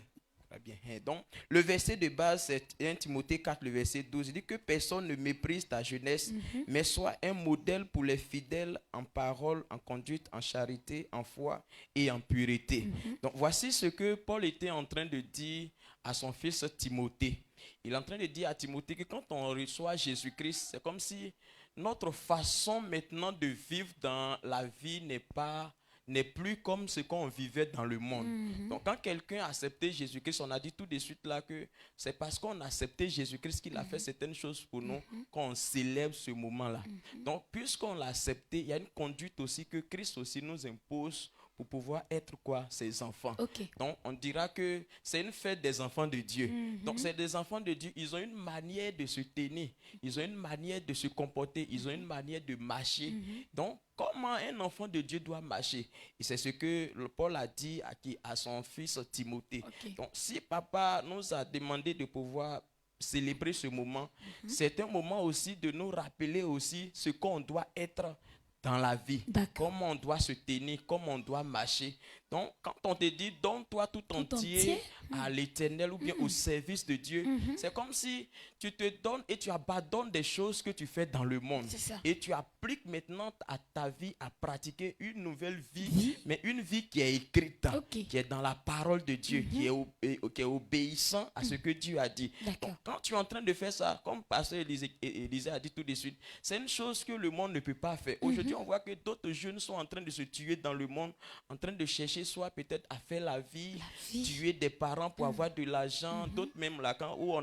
Très bien. Donc, le verset de base, c'est 1 Timothée 4, le verset 12. Il dit que personne ne méprise ta jeunesse, mais sois un modèle pour les fidèles en parole, en conduite, en charité, en foi et en pureté. Donc, voici ce que Paul était en train de dire à son fils Timothée. Il est en train de dire à Timothée que quand on reçoit Jésus-Christ, c'est comme si notre façon maintenant de vivre dans la vie n'est plus comme ce qu'on vivait dans le monde. Donc quand quelqu'un a accepté Jésus-Christ, on a dit tout de suite là que c'est parce qu'on a accepté Jésus-Christ qu'il a fait certaines choses pour nous qu'on célèbre ce moment-là. Donc puisqu'on l'a accepté, il y a une conduite aussi que Christ aussi nous impose pour pouvoir être quoi? Ses enfants. Ok. Donc on dira que c'est une fête des enfants de Dieu. Donc c'est des enfants de Dieu, ils ont une manière de se tenir, ils ont une manière de se comporter, ils ont une manière de marcher. Donc comment un enfant de Dieu doit marcher? Et c'est ce que Paul a dit à son fils Timothée. Ok. Donc si papa nous a demandé de pouvoir célébrer ce moment, c'est un moment aussi de nous rappeler aussi ce qu'on doit être dans la vie, D'accord. comment on doit se tenir, comment on doit marcher. Donc, quand on te dit donne-toi tout entier à l'Éternel ou bien au service de Dieu, c'est comme si tu te donnes et tu abandonnes des choses que tu fais dans le monde. C'est ça. Et tu appliques maintenant à ta vie à pratiquer une nouvelle vie, mais une vie qui est écrite, Ok. qui est dans la parole de Dieu, qui est obéissant à ce que Dieu a dit. D'accord. Donc, quand tu es en train de faire ça, comme Pasteur Élisée a dit tout de suite, c'est une chose que le monde ne peut pas faire. Aujourd'hui, on voit que d'autres jeunes sont en train de se tuer dans le monde, en train de chercher soit peut-être à faire la vie, tuer des parents pour avoir de l'argent, d'autres même là, quand où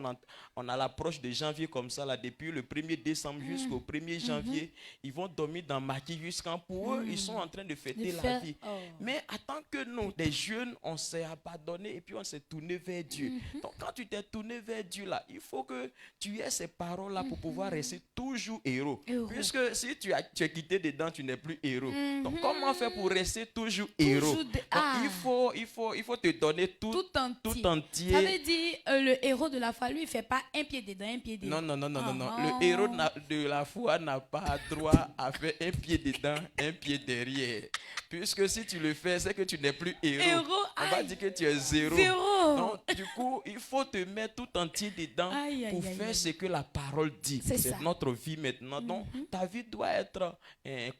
on a l'approche de janvier comme ça, là, depuis le 1er décembre jusqu'au 1er janvier, ils vont dormir dans maquis jusqu'en pour eux, ils sont en train de fêter la vie. Mais attends que nous, des jeunes, on s'est abandonné et puis on s'est tourné vers Dieu. Donc quand tu t'es tourné vers Dieu là, il faut que tu aies ces paroles là pour pouvoir rester toujours héros. Puisque si tu es quitté dedans, tu n'es plus héros. Donc comment faire pour rester toujours héros? Donc, il faut te donner tout entier. Ça veut dire le héros de la foi, lui, il ne fait pas un pied dedans, un pied dedans. Non. Le héros de la foi n'a pas droit à faire un pied dedans, un pied derrière. Puisque si tu le fais, c'est que tu n'es plus héros. On va dire que tu es zéro. Donc, du coup, il faut te mettre tout entier dedans pour faire ce que la parole dit. C'est notre vie maintenant. Donc, ta vie doit être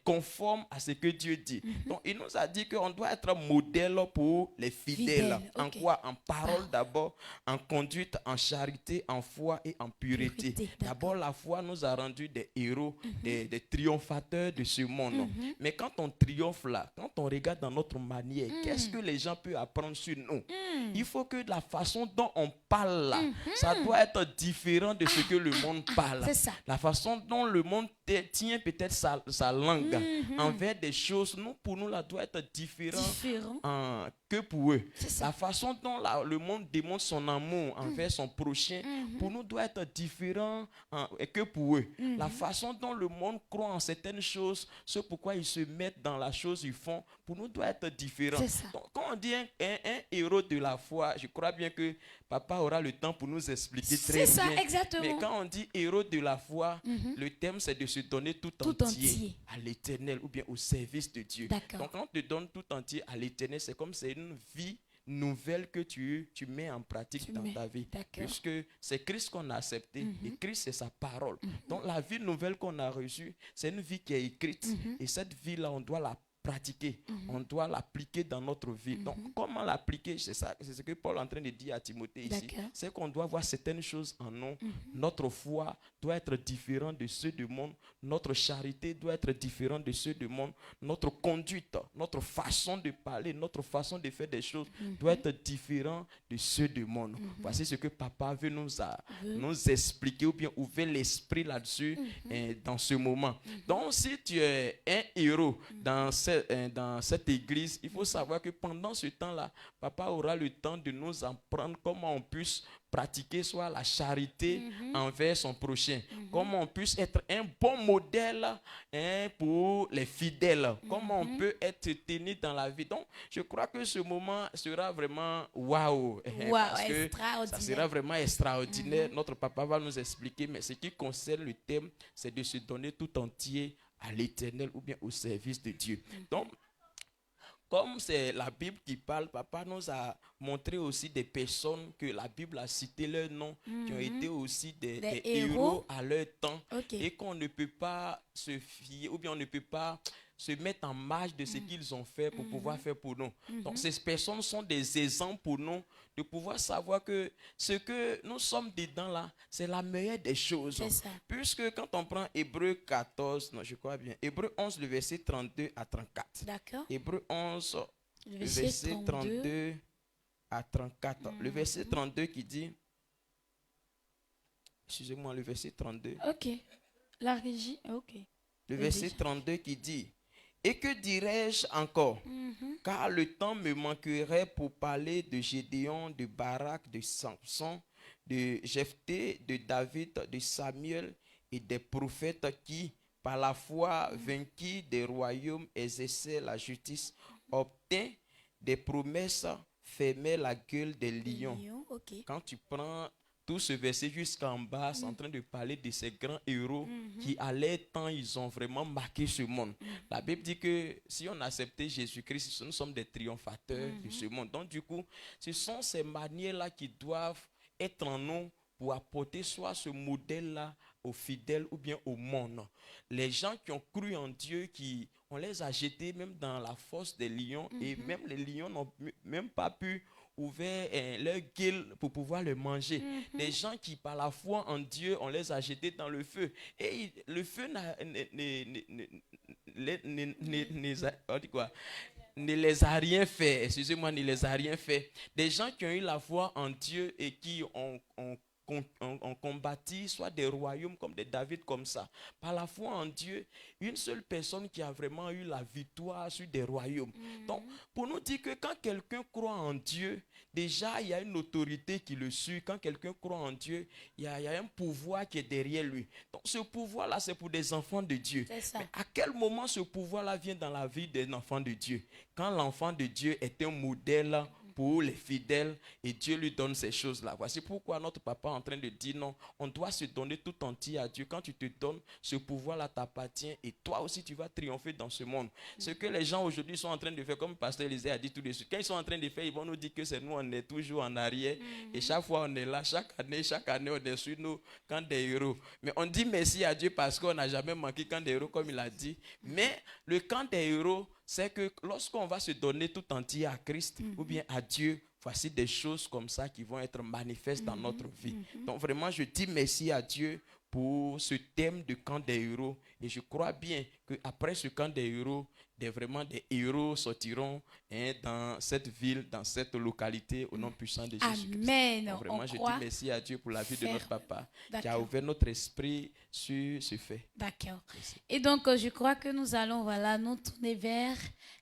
conforme à ce que Dieu dit. Donc, il nous a dit qu'on doit être modèle pour les fidèles. En quoi? En parole d'abord, en conduite, en charité, en foi et en pureté. D'abord, la foi nous a rendus des héros, des triomphateurs de ce monde. Mais quand on triomphe là, quand on regarde dans notre manière, qu'est-ce que les gens peuvent apprendre sur nous? Il faut que la façon dont on parle là, ça doit être différent de ce que le monde parle. La façon dont le monde tient peut-être sa langue envers des choses, pour nous, là, doit être différent que pour eux. La façon dont le monde démontre son amour envers son prochain, pour nous, doit être différent que pour eux. La façon dont le monde croit en certaines choses, ce pourquoi ils se mettent dans la chose qu'ils font, pour nous, doit être différent. Donc, quand on dit un héros de la foi, je crois bien que papa aura le temps pour nous expliquer très bien. Exactement. Mais quand on dit héros de la foi, le thème, c'est de se donner tout entier à l'Éternel ou bien au service de Dieu. Donc, quand on te donne tout entier à l'Éternel, c'est comme c'est une vie nouvelle que tu mets en pratique dans ta vie. Puisque c'est Christ qu'on a accepté et Christ, c'est sa parole. Donc, la vie nouvelle qu'on a reçue, c'est une vie qui est écrite. Et cette vie-là, on doit la pratiquer, on doit l'appliquer dans notre vie. Donc, comment l'appliquer? C'est ce que Paul est en train de dire à Timothée ici. C'est qu'on doit voir certaines choses en nous. Notre foi doit être différente de ceux du monde. Notre charité doit être différente de ceux du monde. Notre conduite, notre façon de parler, notre façon de faire des choses doit être différente de ceux du monde. Voici ce que papa veut nous expliquer ou bien ouvrir l'esprit là-dessus dans ce moment. Donc, si tu es un héros dans cette église, il faut savoir que pendant ce temps-là, papa aura le temps de nous apprendre comment on puisse pratiquer soit la charité envers son prochain, comment on puisse être un bon modèle pour les fidèles, comment on peut être tenu dans la vie. Donc, je crois que ce moment sera vraiment waouh, parce que ça sera vraiment extraordinaire. Notre papa va nous expliquer, mais ce qui concerne le thème, c'est de se donner tout entier à l'Éternel ou bien au service de Dieu. Donc, comme c'est la Bible qui parle, papa nous a montré aussi des personnes que la Bible a cité leur nom, qui ont été aussi des héros à leur temps, et qu'on ne peut pas se fier, ou bien on ne peut pas se mettre en marge de ce qu'ils ont fait pour pouvoir faire pour nous. Donc ces personnes sont des exemples pour nous de pouvoir savoir que ce que nous sommes dedans là, c'est la meilleure des choses. Puisque quand on prend Hébreu 14, non je crois bien, Hébreu 11 le verset 32 à 34. D'accord. Hébreu 11 le verset 32 à 34. Le verset 32 qui dit, excusez-moi, le verset 32. Ok. La régie, ok. Le verset 32 qui dit, et que dirais-je encore? Car le temps me manquerait pour parler de Gédéon, de Barak, de Samson, de Jephthé, de David, de Samuel et des prophètes qui, par la foi, vainquis des royaumes, exerçaient la justice, obtinrent des promesses, fermaient la gueule des lions. Quand tu prends tout ce verset jusqu'en bas, c'est en train de parler de ces grands héros qui, à leur temps, ils ont vraiment marqué ce monde. La Bible dit que si on acceptait Jésus-Christ, nous sommes des triomphateurs de ce monde. Donc, du coup, ce sont ces manières-là qui doivent être en nous pour apporter soit ce modèle-là aux fidèles ou bien au monde. Les gens qui ont cru en Dieu, on les a jetés même dans la fosse des lions et même les lions n'ont même pas pu ouvert leur gueule pour pouvoir le manger. Des gens qui, par la foi en Dieu, on les a jetés dans le feu. Et le feu ne les a rien fait. Excusez-moi, ne les a rien fait. Des gens qui ont eu la foi en Dieu et qui ont on combattit soit des royaumes comme des David comme ça. Par la foi en Dieu, une seule personne qui a vraiment eu la victoire sur des royaumes. Donc, pour nous dire que quand quelqu'un croit en Dieu, déjà il y a une autorité qui le suit. Quand quelqu'un croit en Dieu, il y a un pouvoir qui est derrière lui. Donc, ce pouvoir-là, c'est pour des enfants de Dieu. C'est ça. Mais à quel moment ce pouvoir-là vient dans la vie d'un enfant de Dieu? Quand l'enfant de Dieu est un modèle pour les fidèles et Dieu lui donne ces choses-là. Voici pourquoi notre papa est en train de dire non, on doit se donner tout entier à Dieu. Quand tu te donnes, ce pouvoir-là t'appartient et toi aussi tu vas triompher dans ce monde. Ce que les gens aujourd'hui sont en train de faire, comme Pasteur Élisée a dit tout de suite, quand ils sont en train de faire, ils vont nous dire que c'est nous, on est toujours en arrière et chaque fois on est là, chaque année on est sur nous quand des héros. Mais on dit merci à Dieu parce qu'on n'a jamais manqué quand des héros comme il a dit. Mais le camp des héros, c'est que lorsqu'on va se donner tout entier à Christ ou bien à Dieu, voici des choses comme ça qui vont être manifestes dans notre vie. Donc vraiment, je dis merci à Dieu pour ce thème de camp des héros. Et je crois bien qu'après ce camp des héros, vraiment des héros sortiront dans cette ville, dans cette localité, au nom puissant de Jésus-Christ. Amen. Donc vraiment, je dis merci à Dieu pour la vie de notre papa qui a D'accord. ouvert notre esprit sur ce fait. D'accord. Merci. Et donc, je crois que nous allons nous tourner vers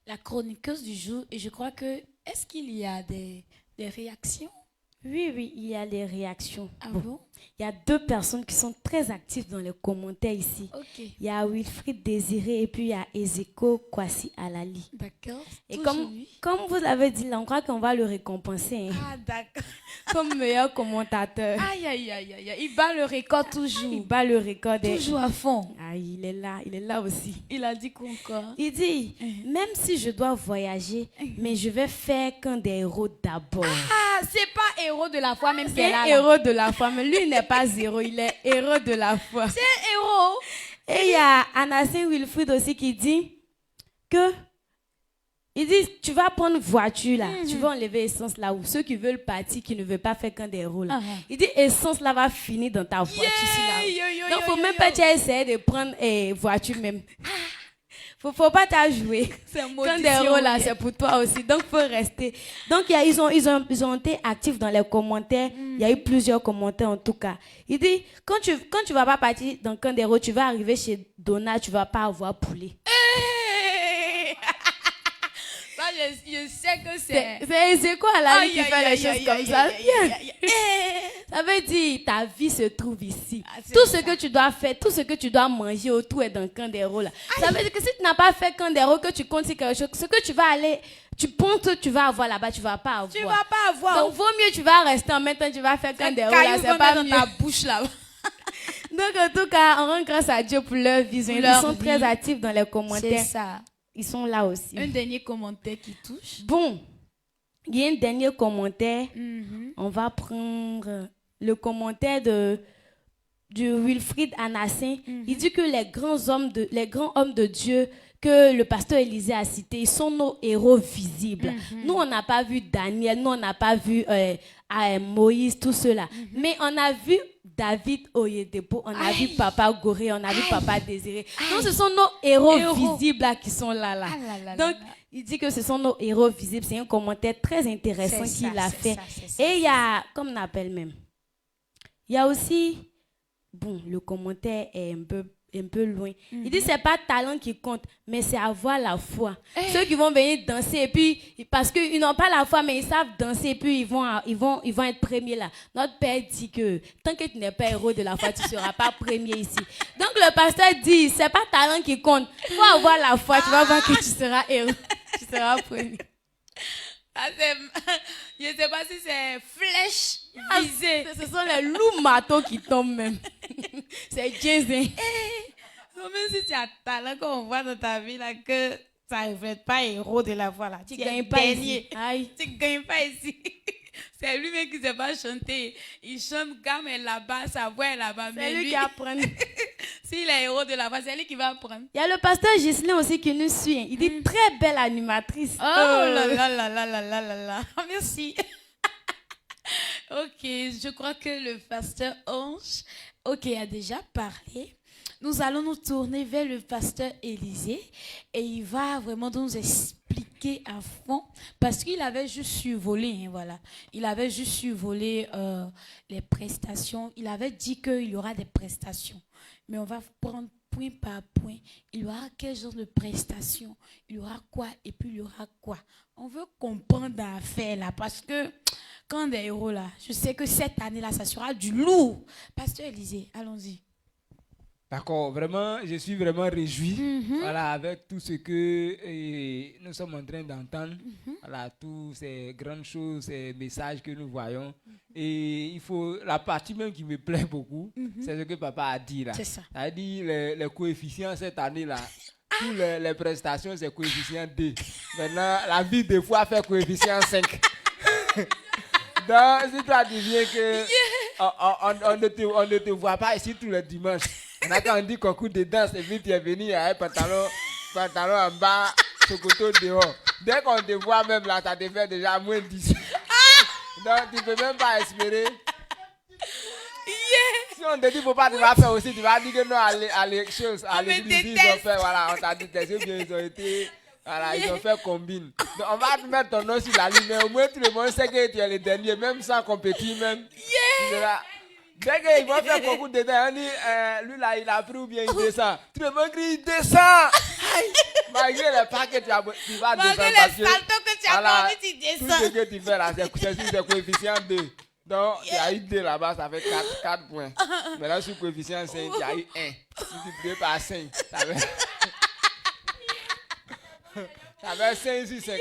la chroniqueuse du jour. Et je crois que, est-ce qu'il y a des réactions? Oui, il y a les réactions. Ah Bon, bon? il y a 2 personnes qui sont très actives dans les commentaires ici. Ok. Il y a Wilfried Désiré et puis il y a Ezeko Kwasi Alali. D'accord. Et Toujours lui. comme vous l'avez dit là, on croit qu'on va le récompenser hein, Ah, d'accord. comme meilleur commentateur. Aïe, aïe, aïe, aïe, aïe. Il bat le record toujours. Il bat le record. Toujours à fond. Ah, il est là aussi. Il a dit quoi encore? Il dit, même si je dois voyager, mais je vais faire qu'un des héros d'abord. Ah, c'est pas héros de la foi, même si C'est elle un a. héros de la foi, mais lui il n'est pas zéro, il est héros de la foi. C'est un héros. Et il y a Anassin Wilfried aussi qui dit que, il dit, tu vas prendre voiture là, tu vas enlever essence là, ou ceux qui veulent partir, qui ne veulent pas faire qu'un des héros là. Il dit, essence là va finir dans ta voiture. Donc, faut même pas essayer de prendre voiture même. Faut pas jouer. C'est un Quand des héros là, c'est pour toi aussi. Donc, faut rester. Donc, ils ont été actifs dans les commentaires. Il y a eu plusieurs commentaires en tout cas. Il dit, quand tu vas pas partir dans Camp des héros, tu vas arriver chez Donna, tu vas pas avoir poulet. Ça, je sais que c'est. C'est quoi là qui fait les choses comme ça? ça? Ça veut dire ta vie se trouve ici. Ah, c'est Tout ce ça. que tu dois faire, tout ce que tu dois manger autour est dans le camp des héros là. Ça veut dire que si tu n'as pas fait camp des héros, que tu comptes sur quelque chose, ce que tu vas aller, tu penses que tu vas avoir là-bas, tu vas pas avoir. Tu vas pas avoir. Donc vaut mieux tu vas rester en même temps, tu vas faire camp des héros là, c'est pas dans mieux. ta bouche là. Donc en tout cas, on rend grâce à Dieu pour leur vision. Pour Ils leur sont vie. très actifs dans les C'est commentaires. ça. Ils sont là aussi. Un dernier commentaire qui touche. Bon, il y a un dernier commentaire. Mhm. On va prendre le commentaire de Wilfried Anassin. Il dit que les grands hommes de Dieu que le pasteur Élisée a cités, ils sont nos héros visibles. Nous, on n'a pas vu Daniel, nous, on n'a pas vu Moïse, tout cela. Mais on a vu David Oyedepo, on a vu Papa Goré, on a vu Papa Désiré. Donc, ce sont nos héros visibles là, qui sont là. Ah là là là Donc, là. il dit que ce sont nos héros visibles. C'est un commentaire très intéressant C'est qu'il ça, a c'est fait. ça, c'est ça, Et il y a, comme on appelle même, il y a aussi, bon, le commentaire est un peu loin. Il dit c'est pas talent qui compte, mais c'est avoir la foi. Ceux qui vont venir danser et puis parce qu'ils n'ont pas la foi mais ils savent danser et puis ils vont être premiers là. Notre père dit que tant que tu n'es pas héros de la foi, tu seras pas premier ici. Donc le pasteur dit c'est pas talent qui compte, faut avoir la foi, tu vas voir que tu seras héros, tu seras premier. Ah, je ne sais pas si c'est flèche visée. Ce sont les loups marteaux qui tombent même. C'est Jésus. Non, même si tu as talent qu'on voit dans ta vie, là, que ça ne reflète pas héros de la voix, là. Tu Tu gagnes gagnes pas pas ici. ici. Aïe. Tu gagnes pas ici. C'est lui-même qui ne sait pas chanter. Il chante gamme est là-bas, sa voix est là-bas. C'est Mais lui lui, qui apprend. s'il est héros de la voix, c'est lui qui va apprendre. Il y a le pasteur Ghislain aussi qui nous suit. Il dit très belle animatrice. Oh là là là là là là là là. Merci. Ok, je crois que le pasteur Ange a déjà parlé. Nous allons nous tourner vers le pasteur Élisée et il va vraiment nous expliquer impliqué à fond parce qu'il avait juste survolé, hein, voilà. Il avait juste survolé les prestations. Il avait dit qu'il y aura des prestations. Mais on va prendre point par point. Il y aura quel genre de prestations? Il y aura quoi? Et puis il y aura quoi? On veut comprendre l'affaire là parce que quand des héros là, je sais que cette année-là, ça sera du lourd. Pasteur Élisée, allons-y. D'accord, vraiment, je suis vraiment réjoui, voilà, avec tout ce que nous sommes en train d'entendre, voilà, toutes ces grandes choses, ces messages que nous voyons. Et il faut, la partie même qui me plaît beaucoup, c'est ce que papa a dit là. C'est ça. Il a dit les coefficients cette année-là, toutes les prestations, c'est coefficient 2. Maintenant, la vie des fois fait coefficient 5. Donc, si toi tu viens que on ne te voit pas ici tous les dimanches. On a quand on dit concours de danse et puis tu es venu avec pantalon en bas, chocoto dehors. Dès qu'on te voit même là, ça te fait déjà moins 10. Donc tu ne peux même pas espérer. Si on te dit faut pas tu vas faire aussi, tu vas dire que non à l'église, ils ont fait, voilà, on t'a dit bien ils ont été, voilà, ils ont fait combine. Donc on va te mettre ton nom sur la ligne, mais au moins tout le monde sait que tu es le dernier, même sans compétir même. Dès qu'ils vont faire concours de danse, on dit, lui là, il a pris ou bien il descend. Tout le monde crie, il descend. Malgré les pas que tu vas descendre. Malgré les saltos que tu as commis, tu descends. Tout ce que tu fais là, c'est coefficient 2. Donc, tu as eu 2 là-bas, ça fait 4 points. Maintenant, sur coefficient 5, tu as eu 1. Si tu peux par 5, ça fait... Ça fait 5 sur 50.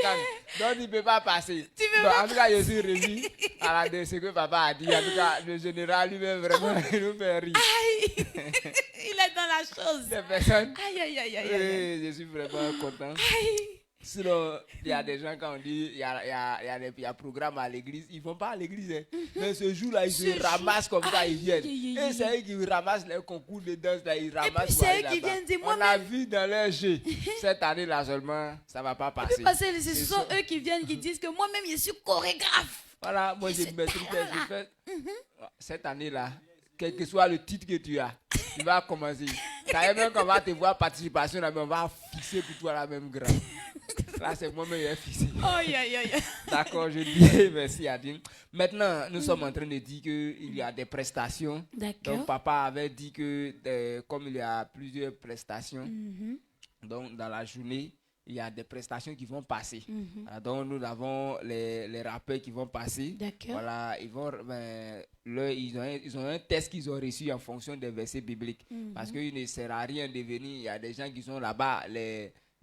Donc, tu ne peux pas passer. Donc, en tout cas, je suis réjoui de ce que papa a dit. En tout cas, le général lui-même, vraiment, il nous fait rire. Il est dans la chose. Des personnes. Aïe. Je suis vraiment content. Sinon, il y a des gens, quand on dit il y a programme à l'église, ils ne vont pas à l'église. Hein. Mais ce jour-là, ils se ramassent comme ça, ils viennent. Et c'est eux qui ramassent les concours de danse, là, ils ramassent. Et puis c'est eux qui viennent dire, on a vu dans leur jeu, cette année-là seulement, ça ne va pas passer. Parce que ce sont eux qui viennent, qui disent que moi-même, je suis chorégraphe. Voilà, moi, j'ai fait cette année-là, quel que soit le titre que tu as, tu vas commencer. Ça même qu'on va te voir participation, là, mais on va fixer pour toi la même grande. Là, c'est moi-même qui ai fixé. D'accord, je dis merci à Dieu. Maintenant, nous sommes en train de dire qu'il y a des prestations. D'accord. Donc, papa avait dit que comme il y a plusieurs prestations, donc dans la journée, il y a des prestations qui vont passer. Donc, nous avons les rappeurs qui vont passer. D'accord. Voilà, ils ont un test qu'ils ont reçu en fonction des versets bibliques. Parce qu'il ne sert à rien de venir. Il y a des gens qui sont là-bas,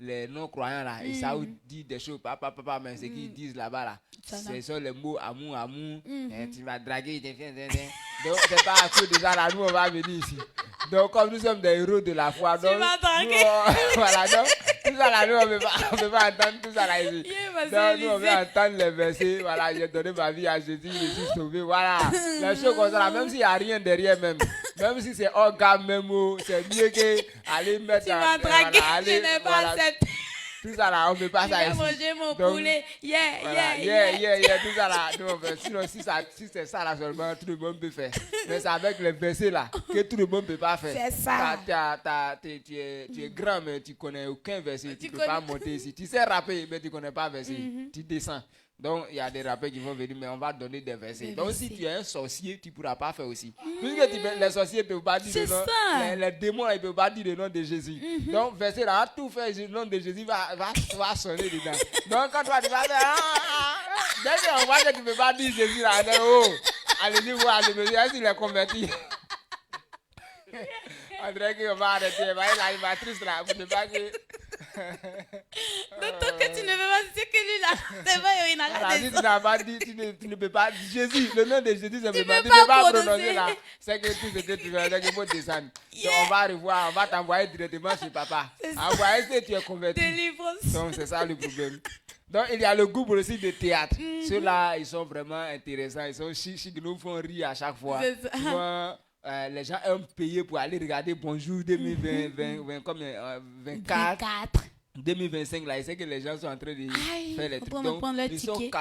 les non-croyants là, ils savent dire des choses, papa, mais ce qu'ils disent là-bas là, ce sont les mots amour, tu vas draguer, donc c'est pas à cause de ça là, nous on va venir ici. Donc comme nous sommes des héros de la foi, donc, voilà, donc tout ça là, nous on peut pas entendre tout ça là ici. Donc nous on veut entendre les versets, voilà, j'ai donné ma vie à Jésus, je suis sauvé, voilà. Les choses comme ça là, même s'il n'y a rien derrière même si c'est hors gamme même, c'est mieux qu'aller mettre... Tu vas draguer, tu n'es pas accepté. Tout ça là, on ne peut pas ça ici. Tu vas manger mon poulet, tout ça là. Sinon, si c'est ça là seulement, tout le monde peut faire. Mais c'est avec les versets là que tout le monde ne peut pas faire. C'est ça. Tu es grand, mais tu ne connais aucun verset. Tu ne peux pas monter ici. Tu sais rapper, mais tu ne connais pas verset. Tu descends. Donc, il y a des rappeurs qui vont venir, mais on va donner des versets. Donc, si tu es un sorcier, tu ne pourras pas faire aussi. Puisque les sorciers ne peuvent pas dire le nom. Les démons, ils ne peuvent pas dire le nom de Jésus. Donc, verset là, tout faire le nom de Jésus va sonner dedans. Donc, quand toi, tu vas faire... dès qu'on voit que tu ne peux pas dire Jésus là, allez-y voir, est-ce qu'il est converti? On dirait qu'on va arrêter. L'animatrice là, vous ne pas que... Donc, tant que tu ne veux pas dire que lui là, c'est vrai, il n'a pas dit. Tu n'as pas dit, tu ne peux pas dire Jésus, le nom de Jésus, tu ne peux pas prononcer là. C'est que tout ce que tu veux, c'est qu'il faut descendre. Donc, on va revoir, on va t'envoyer directement chez papa. Envoyer que tu es converti. Délivrance. Donc, c'est ça le problème. Donc, il y a le groupe aussi de théâtre. Ceux-là, ils sont vraiment intéressants. Ils sont chics, ils nous font rire à chaque fois. Les gens aiment payer pour aller regarder Bonjour 2020, comme 24. 2025, là, il sait que les gens sont en train de faire les trucs. Donc,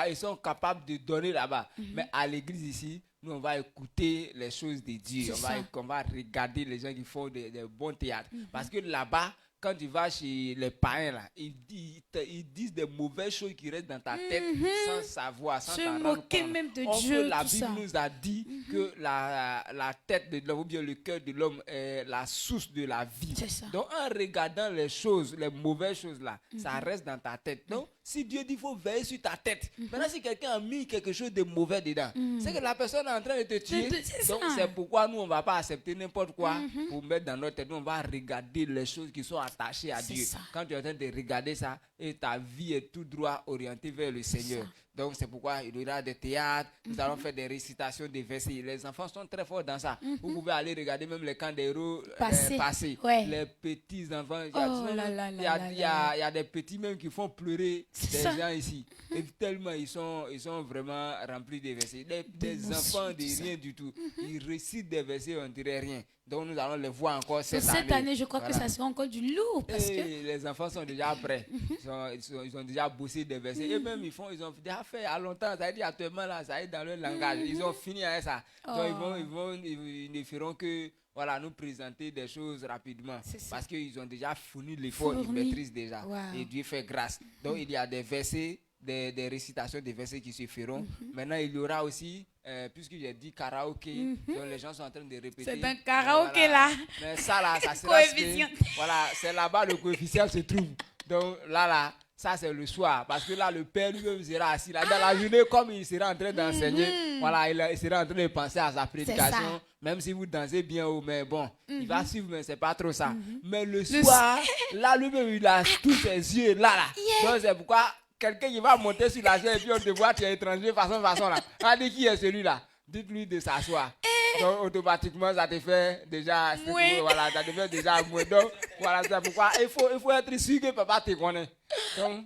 ils sont capables de donner là-bas. Mais à l'église ici, nous, on va écouter les choses de Dieu. On va regarder les gens qui font des bons théâtres. Parce que là-bas, quand tu vas chez les païens, là, ils disent des mauvaises choses qui restent dans ta tête sans savoir, sans Se t'en rendre moquer compte. même de Or que Dieu, la tout Bible ça. nous a dit que la tête de l'homme, ou bien le cœur de l'homme est la source de la vie. C'est ça. Donc en regardant les choses, les mauvaises choses là, ça reste dans ta tête. Donc si Dieu dit qu'il faut veiller sur ta tête, maintenant si quelqu'un a mis quelque chose de mauvais dedans, c'est que la personne est en train de te tuer. C'est Donc ça. c'est pourquoi nous on ne va pas accepter n'importe quoi pour mettre dans notre tête. Nous on va regarder les choses qui sont attachées à C'est Dieu. ça. Quand tu es en train de regarder ça, et ta vie est tout droit orientée vers le Seigneur. ça. Donc c'est pourquoi il y aura des théâtres, nous allons faire des récitations des versets. Les enfants sont très forts dans ça. Vous pouvez aller regarder même les camps des héros passés. Ouais. Les petits enfants. Oh là là là Il y a des petits même qui font pleurer C'est des ça. gens ici. Et tellement ils sont vraiment remplis de versets. Des D'émotions, enfants tout de ça. rien du tout. Ils récitent des versets, on dirait rien. Donc nous allons les voir encore Donc, cette année, je crois que Voilà. ça sera encore du lourd parce que Et les enfants sont déjà prêts. Ils ont déjà bossé des versets. Et même ils ont déjà fait à longtemps. Ça veut dire actuellement là, ça est dans leur langage. Ils ont fini avec ça. Donc ils ne feront que voilà, nous présenter des choses rapidement. C'est ça. Parce qu'ils ont déjà fourni l'effort, ils Fourni. maîtrisent déjà. Wow. Et Dieu fait grâce. Donc il y a des versets, des récitations des versets qui se feront. Maintenant il y aura aussi, puisque j'ai dit karaoké, donc les gens sont en train de répéter. c'est un karaoké là. Mais ça là, ça sera Coefficient. voilà, c'est là-bas le coefficient se trouve. Donc là, ça c'est le soir. Parce que là, le père lui-même sera assis là. Dans la journée, comme il sera en train d'enseigner, voilà, il sera en train de penser à sa prédication. Même si vous dansez bien haut, mais bon, il va suivre, mais c'est pas trop ça. Mais le soir, là, lui-même, il a tous ses yeux là. Donc c'est pourquoi quelqu'un qui va monter sur la chaise et puis on te voit, tu es étranger, façon là. On dit qui est celui-là? Dites-lui de s'asseoir. Donc automatiquement ça te fait déjà voilà, ça te fait déjà moins. Donc voilà, c'est pourquoi il faut être sûr que papa te connaît. Donc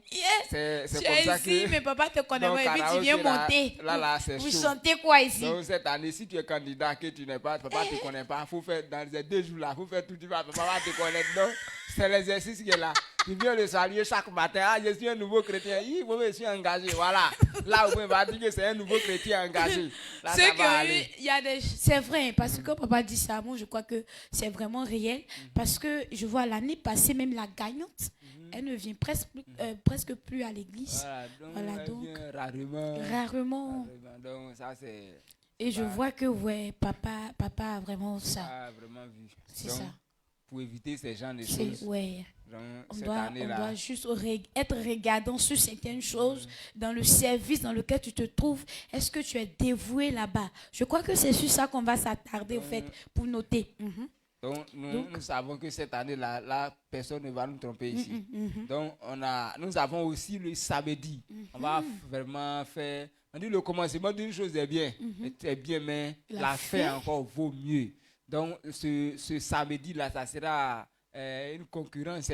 c'est Tu comme es ça ici, que mais papa te connaît donc, pas et puis tu karaoké, viens monter. là, c'est Vous chaud. chantez quoi ici? Donc cette année, si tu es candidat, que tu n'es pas, papa ne te connaît pas, faut faire dans ces 2 jours là, faut faire tout, papa te connaît. Donc c'est l'exercice qui est là. Tu viens le saluer chaque matin. Ah, je suis un nouveau chrétien. Je suis engagé. Voilà. Là, vous pouvez dire que c'est un nouveau chrétien engagé. Là, ça va aller. C'est vrai, parce que quand papa dit ça, moi je crois que c'est vraiment réel. Parce que je vois l'année passée, même la gagnante, elle ne vient presque plus à l'église. Voilà, donc, elle vient rarement. Rarement. Donc, ça, c'est. Et je vois que, ouais, papa a vraiment ça. A vraiment vu. C'est donc, ça. Pour éviter ces genres de choses. Ouais. Donc, On cette doit année-là. juste être regardant sur certaines choses dans le service dans lequel tu te trouves. Est-ce que tu es dévoué là-bas? Je crois que c'est sur ça qu'on va s'attarder, au fait, pour noter. Donc, nous savons que cette année-là, là, personne ne va nous tromper ici. Donc, nous avons aussi le samedi. On va vraiment faire. On dit le commencement d'une chose est bien, est bien, mais la fin encore vaut mieux. Donc, ce samedi-là, ça sera une concurrence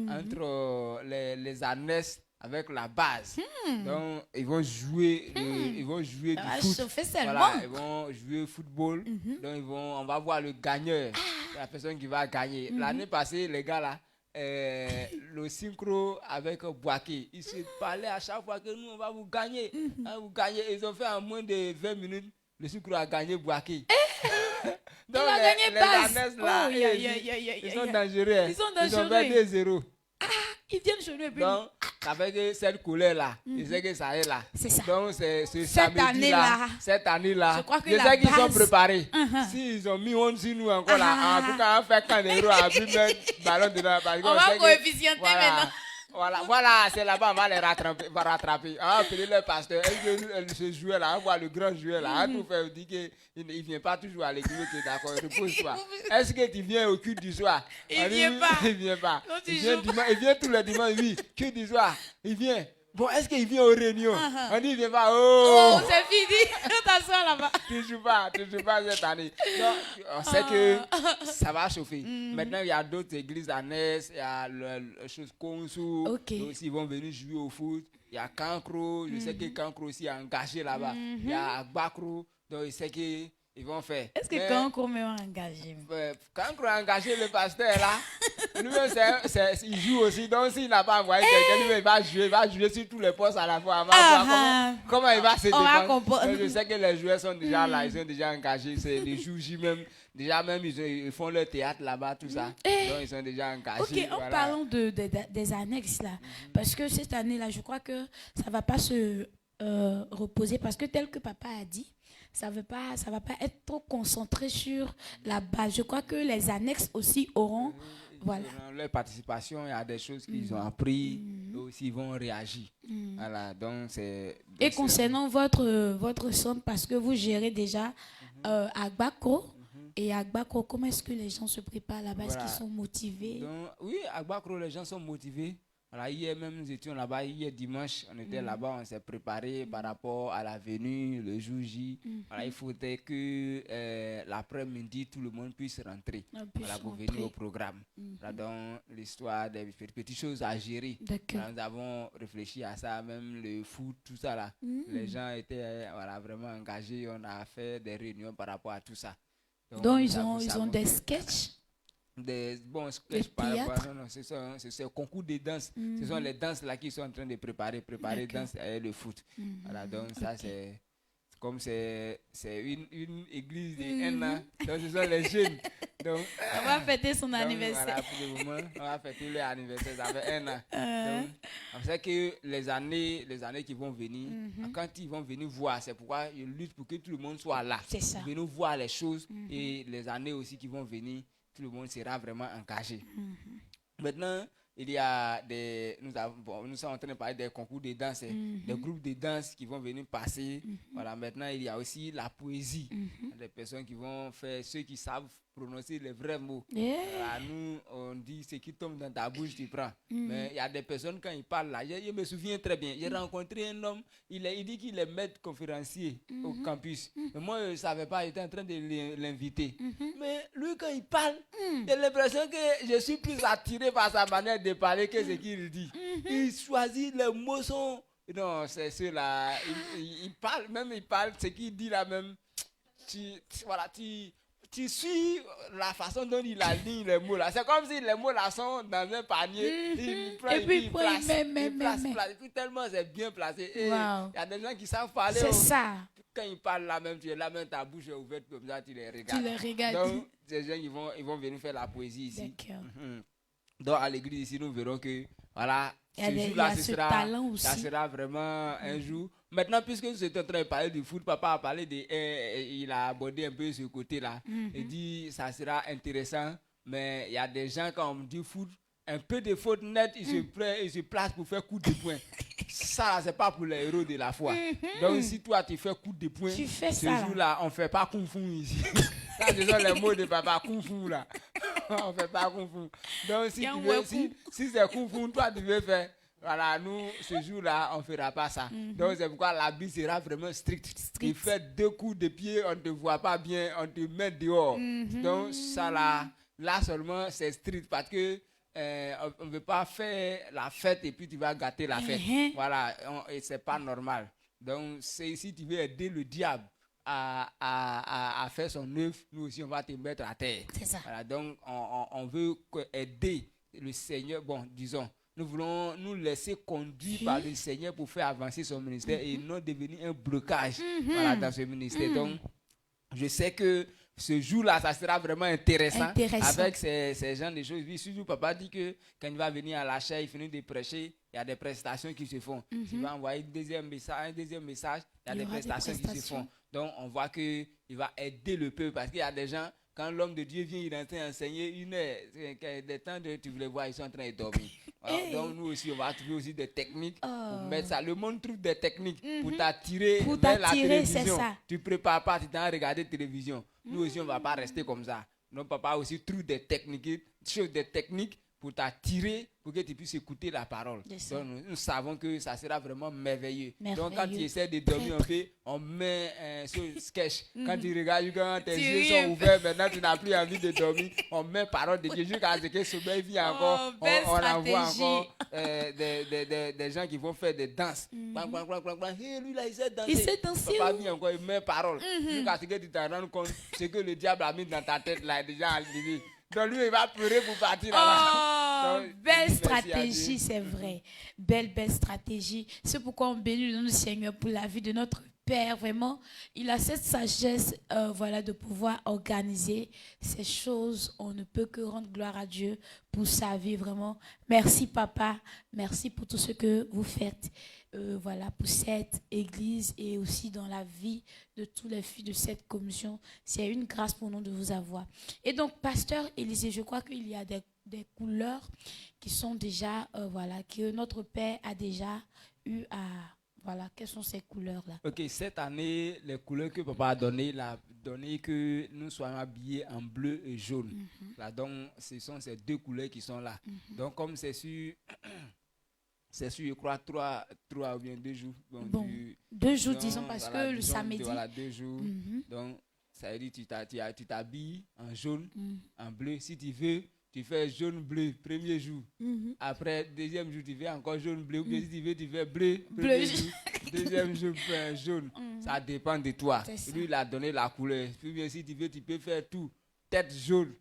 entre les Agnès avec la base. Donc, ils vont jouer, du foot. Voilà, ils vont jouer au football. Donc, on va voir le gagneur, la personne qui va gagner. L'année passée, les gars là, le synchro avec Boaké, ils se parlaient à chaque fois que nous, on va vous gagner. Vous gagner. Ils ont fait en moins de 20 minutes, le synchro a gagné Boaké. Donc, les Agnès là, ils sont dangereux. Ils ont fait 2-0. Ils viennent chez nous et puis... Donc, ça fait que cette couleur-là, je sais que ça est là. C'est ça. Donc, c'est Cette année-là. Cette année-là, Je crois que je la sais qu'ils sont base- préparés. S'ils ont mis honte sur nous encore là, en tout cas, on fait quand les héros a pu mettre le ballon dedans. Parce On va coefficienter maintenant. Voilà, c'est là-bas, on va les rattraper. On va appeler le pasteur. Ce joueur-là, on voit le grand joueur-là. On nous fait dire qu'il ne vient pas toujours à l'église, d'accord, repose-toi. Est-ce que tu viens au culte du soir? Il vient pas. Il vient pas. Non, tu Il vient joues dimanche, il vient tous les dimanches, oui. Culte du soir, il vient. Bon, est-ce qu'il vient aux réunions? On dit il vient pas. Oh, c'est fini. T'assois là-bas. Tu joues pas cette année. Donc, on sait que ça va chauffer. Maintenant, il y a d'autres églises à Nes, il y a le chose Konsu. Ok. Donc, ils vont venir jouer au foot. Il y a Cancro, je sais que Cancro aussi est engagé là-bas. Il y a Bakro, donc je sais que ils vont faire. Est-ce que Mais, quand on m'a engagé? quand on a engagé le pasteur là, lui-même, il joue aussi. Donc, s'il n'a pas envoyé quelqu'un, lui, il va jouer sur tous les postes à la fois. On va voir comment il va se défendre. Je sais que les joueurs sont déjà là, ils sont déjà engagés. C'est les jours même. Déjà, même, ils font leur théâtre là-bas, tout ça. Donc, ils sont déjà engagés. Ok, en parlant des annexes là, parce que cette année-là, je crois que ça ne va pas se reposer parce que tel que papa a dit, ça va pas être trop concentré sur la base. Je crois que les annexes aussi auront, voilà. Dans leur participation, il y a des choses qu'ils ont appris, eux aussi ils vont réagir. Voilà, donc c'est. Et concernant votre centre, parce que vous gérez déjà Agbako, et Agbako, comment est-ce que les gens se préparent là-bas? Est-ce qu'ils sont motivés? Donc, oui, Agbako, les gens sont motivés. Voilà, hier même, nous étions là-bas. Hier dimanche, on était là-bas. On s'est préparé par rapport à la venue, le jour J. Voilà, il faudrait que l'après-midi, tout le monde puisse rentrer pour venir au programme. Voilà, donc, l'histoire des petites choses à gérer. Voilà, nous avons réfléchi à ça, même le foot, tout ça là. Les gens étaient vraiment engagés. On a fait des réunions par rapport à tout ça. Donc ils ont des sketchs? Des bons sketchs par rapport à c'est concours de danse. Ce sont les danses là qu'ils sont en train de préparer danse et le foot. Voilà, donc ça c'est comme c'est une église de 1 an. Donc ce sont les jeunes. Donc, on va fêter son anniversaire. Voilà, pour le moment, on va fêter leur anniversaire. Ça fait 1 an. Donc, on sait que les années qui vont venir, quand ils vont venir voir, c'est pourquoi je lutte pour que tout le monde soit là. C'est ça. Venir voir les choses et les années aussi qui vont venir, tout le monde sera vraiment engagé. Maintenant, il y a nous sommes en train de parler des concours de danse, des groupes de danse qui vont venir passer. Voilà, maintenant, il y a aussi la poésie. Des personnes qui vont faire, ceux qui savent prononcer les vrais mots. Voilà, nous, on dit ce qui tombe dans ta bouche, tu prends. Mais il y a des personnes, quand ils parlent là, je me souviens très bien, j'ai rencontré un homme, il dit qu'il est maître conférencier au campus. Mais moi, je ne savais pas, j'étais en train de l'inviter. Mais lui, quand il parle, j'ai l'impression que je suis plus attiré par sa manière de parler que ce qu'il dit. Il choisit les mots sont... Non, c'est ceux-là. Il parle, ce qu'il dit là même. Tu suis la façon dont il aligne les mots là. C'est comme si les mots là sont dans un panier. Il prend, et puis il place. Et puis tellement c'est bien placé. Il y a des gens qui savent parler. C'est ça. Quand ils parlent là même, tu es là même, ta bouche est ouverte comme ça, tu les regardes. Donc, ces gens, ils vont venir faire la poésie ici. Donc, à l'église ici, nous verrons que, voilà, ce jour-là, ça sera vraiment un jour. Maintenant, puisque nous étions en train de parler du foot, papa a parlé il a abordé un peu ce côté-là. Il dit, ça sera intéressant, mais il y a des gens, quand on dit foot, un peu de faute nette, ils se placent pour faire coup de poing. Ça, c'est pas pour les héros de la foi. Donc, si toi, tu fais coup de poing, ce jour-là, on ne fait pas kung fu ici. Ça, ce sont les mots de papa, kung fu là. On ne fait pas kung fu. Donc, si c'est kung fu, toi, tu veux faire. Voilà, nous, ce jour-là, on ne fera pas ça. Donc, c'est pourquoi la Bible sera vraiment stricte. Tu fais 2 coups de pied, on ne te voit pas bien, on te met dehors. Donc, ça là seulement, c'est strict parce que on ne veut pas faire la fête et puis tu vas gâter la fête. Voilà, et ce n'est pas normal. Donc, si tu veux aider le diable à faire son œuvre, nous aussi, on va te mettre à terre. C'est ça. Voilà, donc, on veut aider le Seigneur, bon, disons, nous voulons nous laisser conduire par le Seigneur pour faire avancer son ministère et non devenir un blocage voilà, dans ce ministère. Donc, je sais que ce jour-là, ça sera vraiment intéressant. Avec ces gens de choses. Oui, surtout, papa dit que quand il va venir à la chaire, il finit de prêcher, il y a des prestations qui se font. Il va envoyer un deuxième message, il y a des prestations qui se font. Donc, on voit qu'il va aider le peuple parce qu'il y a des gens, quand l'homme de Dieu vient, il est en train d'enseigner 1 heure. Des temps de tu voulais voir, ils sont en train de dormir. Voilà, donc, nous aussi, on va trouver aussi des techniques pour mettre ça. Le monde trouve des techniques pour t'attirer vers la télévision. Tu ne prépares pas, tu t'en regardes la télévision. Nous aussi, on ne va pas rester comme ça. Donc, papa aussi trouve des techniques pour t'attirer, pour que tu puisses écouter la parole. C'est ça. Donc, nous savons que ça sera vraiment merveilleux. Merveilleux. Donc, quand tu essaies de dormir, on met ce sketch. Quand tu regardes, quand tes yeux sont ouverts, maintenant tu n'as plus envie de dormir, on met parole de Dieu jusqu'à ce que le sommeil vienne encore. Belle On envoie stratégie. encore des gens qui vont faire des danses. Hey, lui là, il sait danser. Il sait danser, Papa oh. vient encore, il met parole. Jusqu'à ce que tu te rendes compte, ce que le diable a mis dans ta tête là est déjà enlevé. Donc lui, il va pleurer pour partir là-bas. Oh, Donc, belle merci à stratégie, Dieu. c'est vrai. Belle stratégie. C'est pourquoi on bénit notre Seigneur pour la vie de notre Père. Vraiment, il a cette sagesse voilà, de pouvoir organiser ces choses. On ne peut que rendre gloire à Dieu pour sa vie, vraiment. Merci, Papa. Merci pour tout ce que vous faites. Voilà, pour cette église et aussi dans la vie de tous les filles de cette commission. C'est une grâce pour nous de vous avoir. Et donc, Pasteur Élisée, je crois qu'il y a des couleurs qui sont déjà, voilà, que notre Père a déjà eu à... Voilà, quelles sont ces couleurs-là? Ok, cette année, les couleurs que Papa a données, il a donné que nous soyons habillés en bleu et jaune. Là, donc, ce sont ces deux couleurs qui sont là. Donc, comme c'est sur... C'est sûr, je crois, 3 ou bien 2 jours. Bon, 2 jours, disons, parce voilà, que le disons, samedi... Voilà, 2 jours. Donc, ça veut dire que tu t'habilles en jaune, en bleu. Si tu veux, tu fais jaune-bleu, premier jour. Après, deuxième jour, tu fais encore jaune-bleu. Ou bien si tu veux, tu fais bleu, premier jour. Deuxième jour, jaune. Ça dépend de toi. Lui, il a donné la couleur. Ou bien si tu veux, tu peux faire tout. Tête jaune,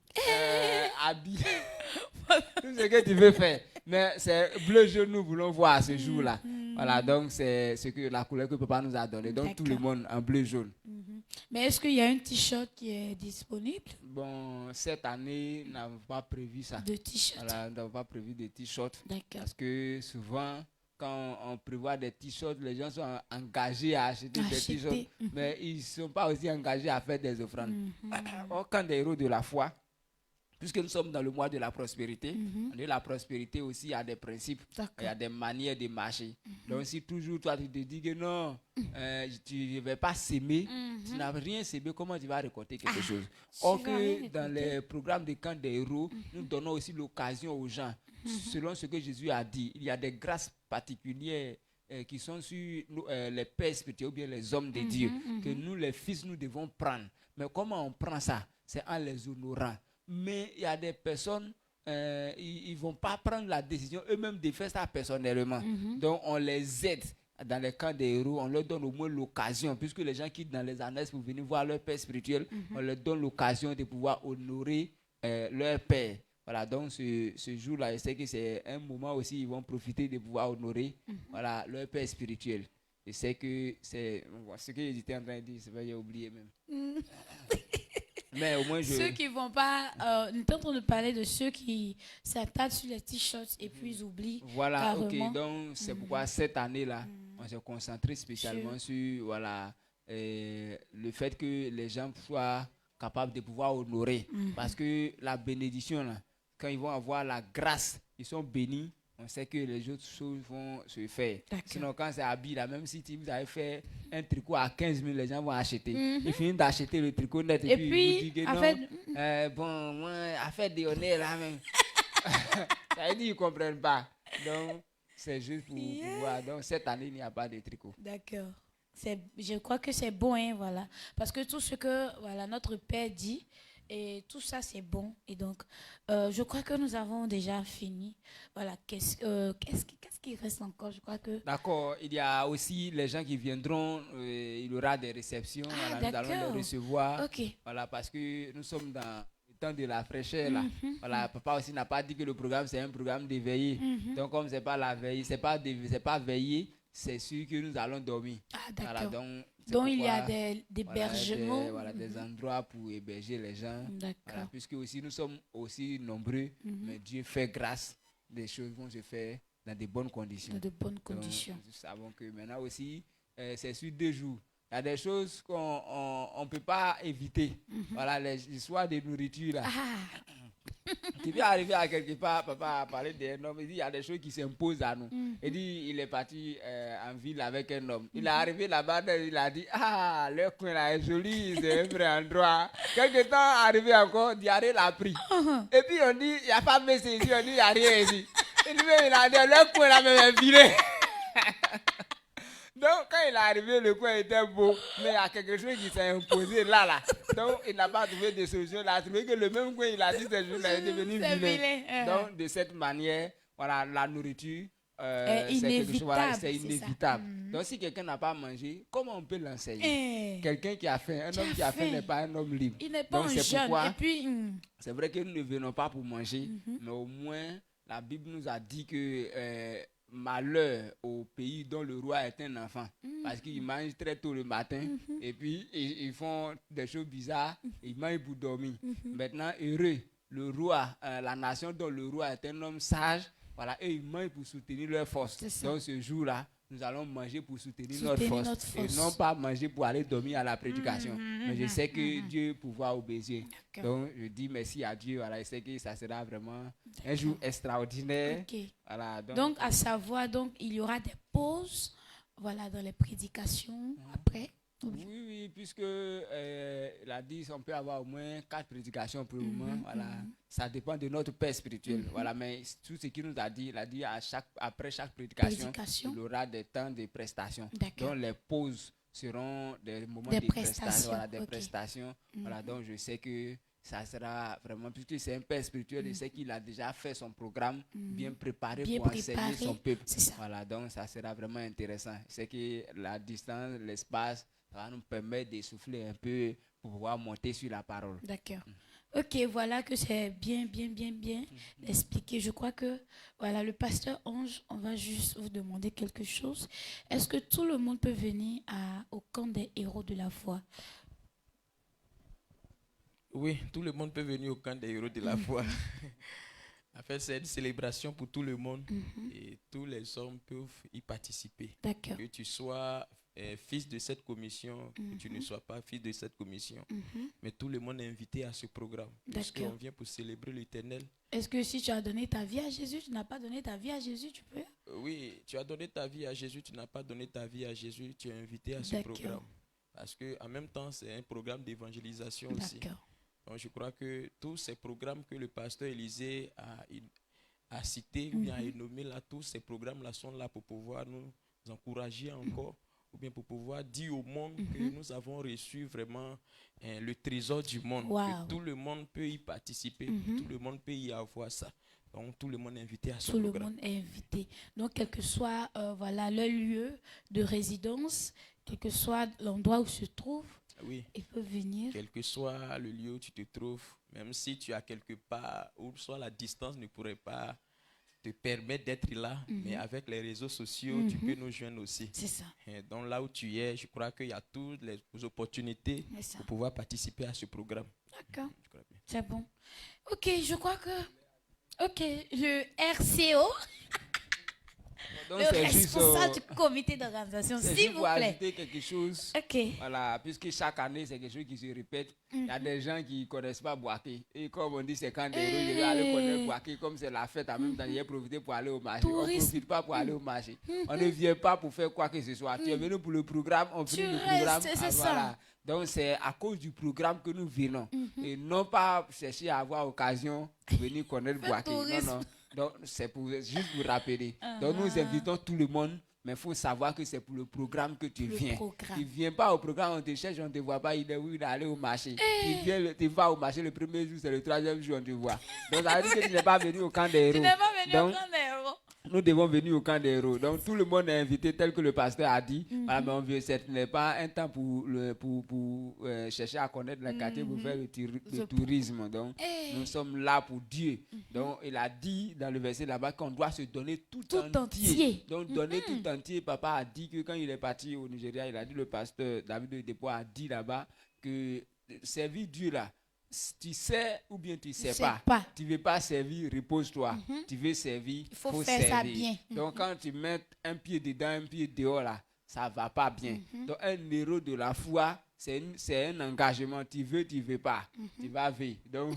habillé. Tout ce que tu veux faire. Mais c'est bleu jaune, nous voulons voir ce jour-là. Voilà, donc c'est la couleur que Papa nous a donnée. Donc tout le monde en bleu jaune. Mais est-ce qu'il y a un t-shirt qui est disponible? Bon, cette année, nous n'avons pas prévu ça. De t-shirt. Voilà, nous n'avons pas prévu de t-shirts. D'accord. Parce que souvent, quand on prévoit des t-shirts, les gens sont engagés à acheter des t-shirts. Mais ils ne sont pas aussi engagés à faire des offrandes. Or, quand des héros de la foi, puisque nous sommes dans le mois de la prospérité, la prospérité aussi, il y a des principes, il y a des manières de marcher. Donc si toujours toi tu te dis que non, tu ne vais pas s'aimer, tu n'as rien s'aimer, comment tu vas récolter quelque chose? Or que dans les programmes de camp des héros, nous donnons aussi l'occasion aux gens, selon ce que Jésus a dit, il y a des grâces particulières qui sont sur les pères spirituels ou bien les hommes de Dieu, que nous les fils nous devons prendre. Mais comment on prend ça? C'est en les honorant. Mais il y a des personnes, ils ne vont pas prendre la décision eux-mêmes de faire ça personnellement. Donc, on les aide dans les camps des héros. On leur donne au moins l'occasion, puisque les gens quittent dans les annexes pour venir voir leur père spirituel, on leur donne l'occasion de pouvoir honorer leur père. Voilà, donc ce jour-là, je sais que c'est un moment aussi, ils vont profiter de pouvoir honorer voilà, leur père spirituel. Je sais que c'est ce que j'étais en train de dire, c'est vrai, j'ai oublié même. Mais au moins Ceux qui vont pas... nous sommes en train de parler de ceux qui s'attachent sur les t-shirts et puis ils oublient. Voilà, carrément. ok. Donc, c'est pourquoi cette année-là, on s'est concentré spécialement sur voilà, le fait que les gens soient capables de pouvoir honorer. Parce que la bénédiction, là, quand ils vont avoir la grâce, ils sont bénis. On sait que les autres choses vont se faire. Sinon, quand c'est habillé, là, même si vous avez fait un tricot à 15 000, les gens vont acheter. Ils finissent d'acheter le tricot net. Et puis ils vous disent que non, bon, moi, affaire de honneur là même. Ça veut dire qu'ils ne comprennent pas. Donc, c'est juste pour pouvoir. Donc, cette année, il n'y a pas de tricot. D'accord. Je crois que c'est bon, hein, voilà. Parce que tout ce que voilà, notre Père dit, et tout ça, c'est bon. Et donc, je crois que nous avons déjà fini. Voilà. Qu'est-ce qui reste encore? Je crois que... D'accord. Il y a aussi les gens qui viendront. Il y aura des réceptions. Voilà, nous allons les recevoir. Okay. Voilà, parce que nous sommes dans le temps de la fraîcheur. Là. Voilà, Papa aussi n'a pas dit que le programme, c'est un programme de veillée. Donc, comme ce n'est pas la veille, c'est pas veiller, c'est sûr que nous allons dormir. Ah, d'accord. Voilà, donc il y a des hébergements. Voilà, des endroits pour héberger les gens. Voilà, puisque aussi nous sommes aussi nombreux, mais Dieu fait grâce. Les choses vont se faire dans de bonnes conditions. Dans de bonnes conditions. Donc, nous savons que maintenant aussi, c'est sur 2 jours. Il y a des choses qu'on ne peut pas éviter. Voilà, l'histoire de nourriture là. qui vient arriver à quelque part, papa a parlé d'un homme, il dit il y a des choses qui s'imposent à nous. Il dit il est parti en ville avec un homme. Il est arrivé là-bas, il a dit ah, le coin là est joli, c'est un vrai endroit. Quelque temps arrivé encore, Diarrhée l'a pris. Et puis on dit il n'y a pas de messie ici, on dit il n'y a rien ici. Et lui-même il a dit le coin là même est viré. Donc, quand il est arrivé, le coin était beau, mais il y a quelque chose qui s'est imposé là. Donc, il n'a pas trouvé de solution. Il a trouvé que le même coin, il a dit que ce jour-là est devenu vilain. Donc, de cette manière, voilà, la nourriture, c'est quelque chose, voilà, c'est inévitable. Donc, si quelqu'un n'a pas mangé, comment on peut l'enseigner? Quelqu'un qui a faim, un homme qui a faim n'est pas un homme libre. Il n'est pas donc, un jeune. pourquoi, et puis, c'est vrai que nous ne venons pas pour manger, mais au moins, la Bible nous a dit que malheur au pays dont le roi est un enfant, parce qu'ils mangent très tôt le matin et puis ils font des choses bizarres, ils mangent pour dormir. Maintenant, heureux le roi, la nation dont le roi est un homme sage, voilà, eux ils mangent pour soutenir leur force. Donc ce jour-là, nous allons manger pour soutenir notre force et non pas manger pour aller dormir à la prédication. Mais je sais que Dieu pourra obéir. Donc je dis merci à Dieu. Voilà, je sais que ça sera vraiment un jour extraordinaire. Voilà, donc à savoir, donc il y aura des pauses, voilà, dans les prédications après. Oui, puisque il a dit on peut avoir au moins 4 prédications pour le moment. Voilà, ça dépend de notre père spirituel. Voilà, mais tout ce qu'il nous a dit, il a dit après chaque prédication, il y aura des temps de prestations. Donc les pauses seront des moments de prestations. Voilà, des prestations. Voilà, donc je sais que ça sera vraiment, puisque c'est un père spirituel, je sais qu'il a déjà fait son programme bien préparé pour enseigner son peuple. Voilà, donc ça sera vraiment intéressant. C'est que la distance, l'espace, ça va nous permettre de souffler un peu pour pouvoir monter sur la parole. D'accord. Ok, voilà que c'est bien expliqué. Je crois que, voilà, le pasteur Ange, on va juste vous demander quelque chose. Est-ce que tout le monde peut venir au camp des héros de la foi? Oui, tout le monde peut venir au camp des héros de la foi. En fait, c'est une célébration pour tout le monde et tous les hommes peuvent y participer. D'accord. Que tu sois fils de cette commission, que tu ne sois pas fils de cette commission, mais tout le monde est invité à ce programme. Parce qu'on vient pour célébrer l'Éternel. Est-ce que si tu as donné ta vie à Jésus, tu n'as pas donné ta vie à Jésus, tu peux? Oui, tu as donné ta vie à Jésus, tu n'as pas donné ta vie à Jésus, tu es invité à ce programme. Parce qu'en même temps, c'est un programme d'évangélisation aussi. Donc, je crois que tous ces programmes que le pasteur Élisée a cités ou bien a énommés là, tous ces programmes-là sont là pour pouvoir nous encourager encore, ou bien pour pouvoir dire au monde que nous avons reçu vraiment le trésor du monde, que tout le monde peut y participer, tout le monde peut y avoir ça. Donc, tout le monde est invité à ce programme. Tout le monde est invité. Donc, quel que soit voilà, le lieu de résidence, quel que soit l'endroit où se trouve, il peut venir. Quel que soit le lieu où tu te trouves, même si tu as quelque part où soit la distance ne pourrait pas te permettre d'être là, mais avec les réseaux sociaux, tu peux nous joindre aussi. C'est ça. Et donc là où tu es, je crois qu'il y a toutes les opportunités pour pouvoir participer à ce programme. D'accord. C'est bon. Ok, je crois que... Ok, le RCO... Donc le responsable du comité d'organisation, s'il vous plaît. Ajouter quelque chose. Voilà, puisque chaque année, c'est quelque chose qui se répète. Il y a des gens qui ne connaissent pas Boaké. Et comme on dit, c'est quand des héros, je vais aller connaître Boaké. Comme c'est la fête, en même temps, j'ai profité pour aller au marché. On ne profite pas pour aller au marché. On ne vient pas pour faire quoi que ce soit. Tu es venu pour le programme, on finit le programme. Voilà. Donc, c'est à cause du programme que nous venons. Et non pas chercher à avoir occasion de venir connaître Boaké. Non. Donc, c'est juste vous rappeler. Donc, nous invitons tout le monde, mais il faut savoir que c'est pour le programme que tu viens. Tu ne viens pas au programme, on te cherche, on ne te voit pas, il est où, il est allé au marché. Tu vas au marché le premier jour, c'est le 3e jour, on te voit. Donc, ça veut dire que tu n'es pas venu au camp des héros. Tu n'es pas venu au camp des héros. Nous devons venir au camp des héros. Donc, tout le monde est invité, tel que le pasteur a dit. Voilà, mais on veut, ce n'est pas un temps pour chercher à connaître le quartier pour faire le tourisme. Donc, nous sommes là pour Dieu. Donc, il a dit dans le verset là-bas qu'on doit se donner tout entier. Donc, donner tout entier. Papa a dit que quand il est parti au Nigeria, il a dit, le pasteur David de Dépôt a dit là-bas que servir Dieu là, tu sais ou bien tu ne sais pas. Tu ne veux pas servir, repose-toi. Tu veux servir, il faut faire ça bien. Donc, quand tu mets un pied dedans, un pied dehors, là, ça ne va pas bien. Donc, un héros de la foi, c'est un engagement. Tu veux pas. Tu vas vivre. Donc,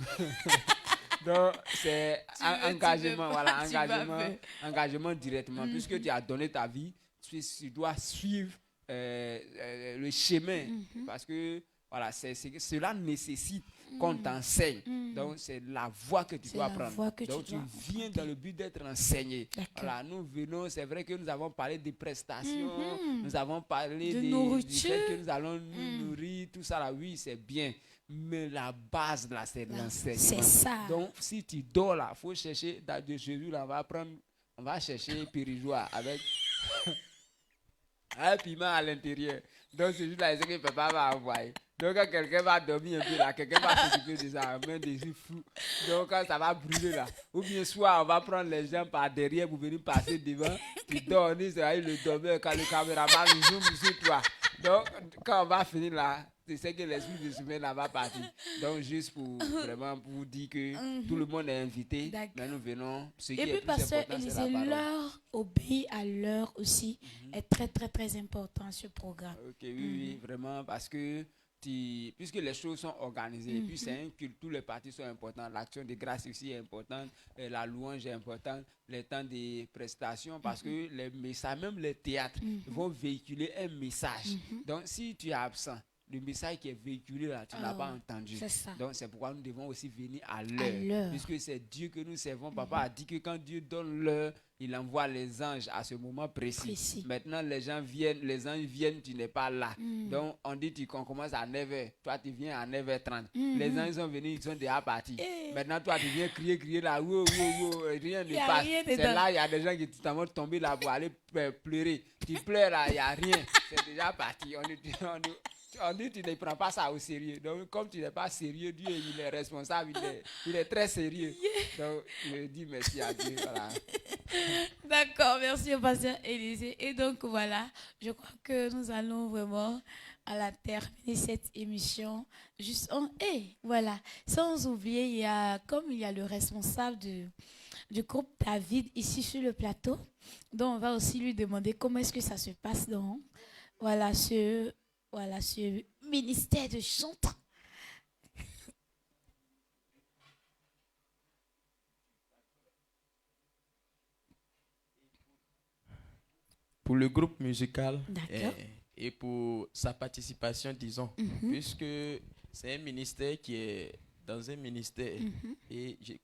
Donc, c'est Tu veux, tu veux engagement, pas, voilà, tu vas engagement, faire. engagement directement. Puisque tu as donné ta vie, tu dois suivre le chemin. Parce que, voilà, cela nécessite qu'on t'enseigne. Donc, c'est la voie que tu C'est dois la prendre. voie que tu Donc, tu dois viens emprunter. dans le but d'être enseigné. D'accord. Voilà, nous venons, c'est vrai que nous avons parlé des prestations, nous avons parlé De du nourriture. fait que nous allons nous nourrir, tout ça là, oui, c'est bien. Mais la base là, c'est l'enseignement. C'est ça. Donc, si tu dors là, il faut chercher, dans de Jésus là, on va chercher Périjois avec un piment à l'intérieur. Donc, c'est juste là, c'est que papa va envoyer. Donc, quand quelqu'un va dormir un peu là, quelqu'un va s'occuper de ça, main des yeux fous. Donc, quand ça va brûler là, ou bien soit on va prendre les gens par derrière pour venir passer devant, tu dors, on dit, c'est le dormeur, quand le caméraman zoom sur toi. Donc, quand on va finir là, tu sais que l'esprit de semaine là va partir. Donc, juste pour vraiment pour vous dire que tout le monde est invité, D'accord. mais nous venons. Ce Et qui est puis, plus pasteur important, c'est Élisée, la parole. l'heure, obéir à l'heure aussi, est très, très, très important, ce programme. Ok, oui, vraiment, parce que puisque les choses sont organisées, et puis c'est un culte, tous les parties sont importants, l'action de grâce aussi est importante, la louange est importante, les temps de prestations, parce que les messages, même les théâtres, vont véhiculer un message. Donc, si tu es absent, le message qui est véhiculé là, tu n'as pas entendu. C'est ça. Donc, c'est pourquoi nous devons aussi venir à l'heure. l'heure. Puisque c'est Dieu que nous servons. Papa a dit que quand Dieu donne l'heure, il envoie les anges à ce moment précis. Maintenant, les anges viennent, tu n'es pas là. Donc, on dit qu'on commence à 9h. Toi, tu viens à 9h30. Les anges sont venus, ils sont déjà partis. Maintenant, toi, tu viens crier là. Wow, rien ne passe. C'est là, il y a des gens qui vont tomber là pour aller pleurer. Tu pleures là, il n'y a rien. C'est déjà parti. On dit tu ne prends pas ça au sérieux. Donc, comme tu n'es pas sérieux, Dieu, il est responsable, il est très sérieux. Donc, je dis merci à Dieu. Voilà. D'accord, merci au pasteur Élisée. Et donc, voilà, je crois que nous allons vraiment terminer cette émission. Juste voilà, sans oublier, comme il y a le responsable du groupe David ici sur le plateau, donc on va aussi lui demander comment est-ce que ça se passe dans ce ministère de chantre. Pour le groupe musical D'accord. et pour sa participation, disons, puisque c'est un ministère qui est dans un ministère et je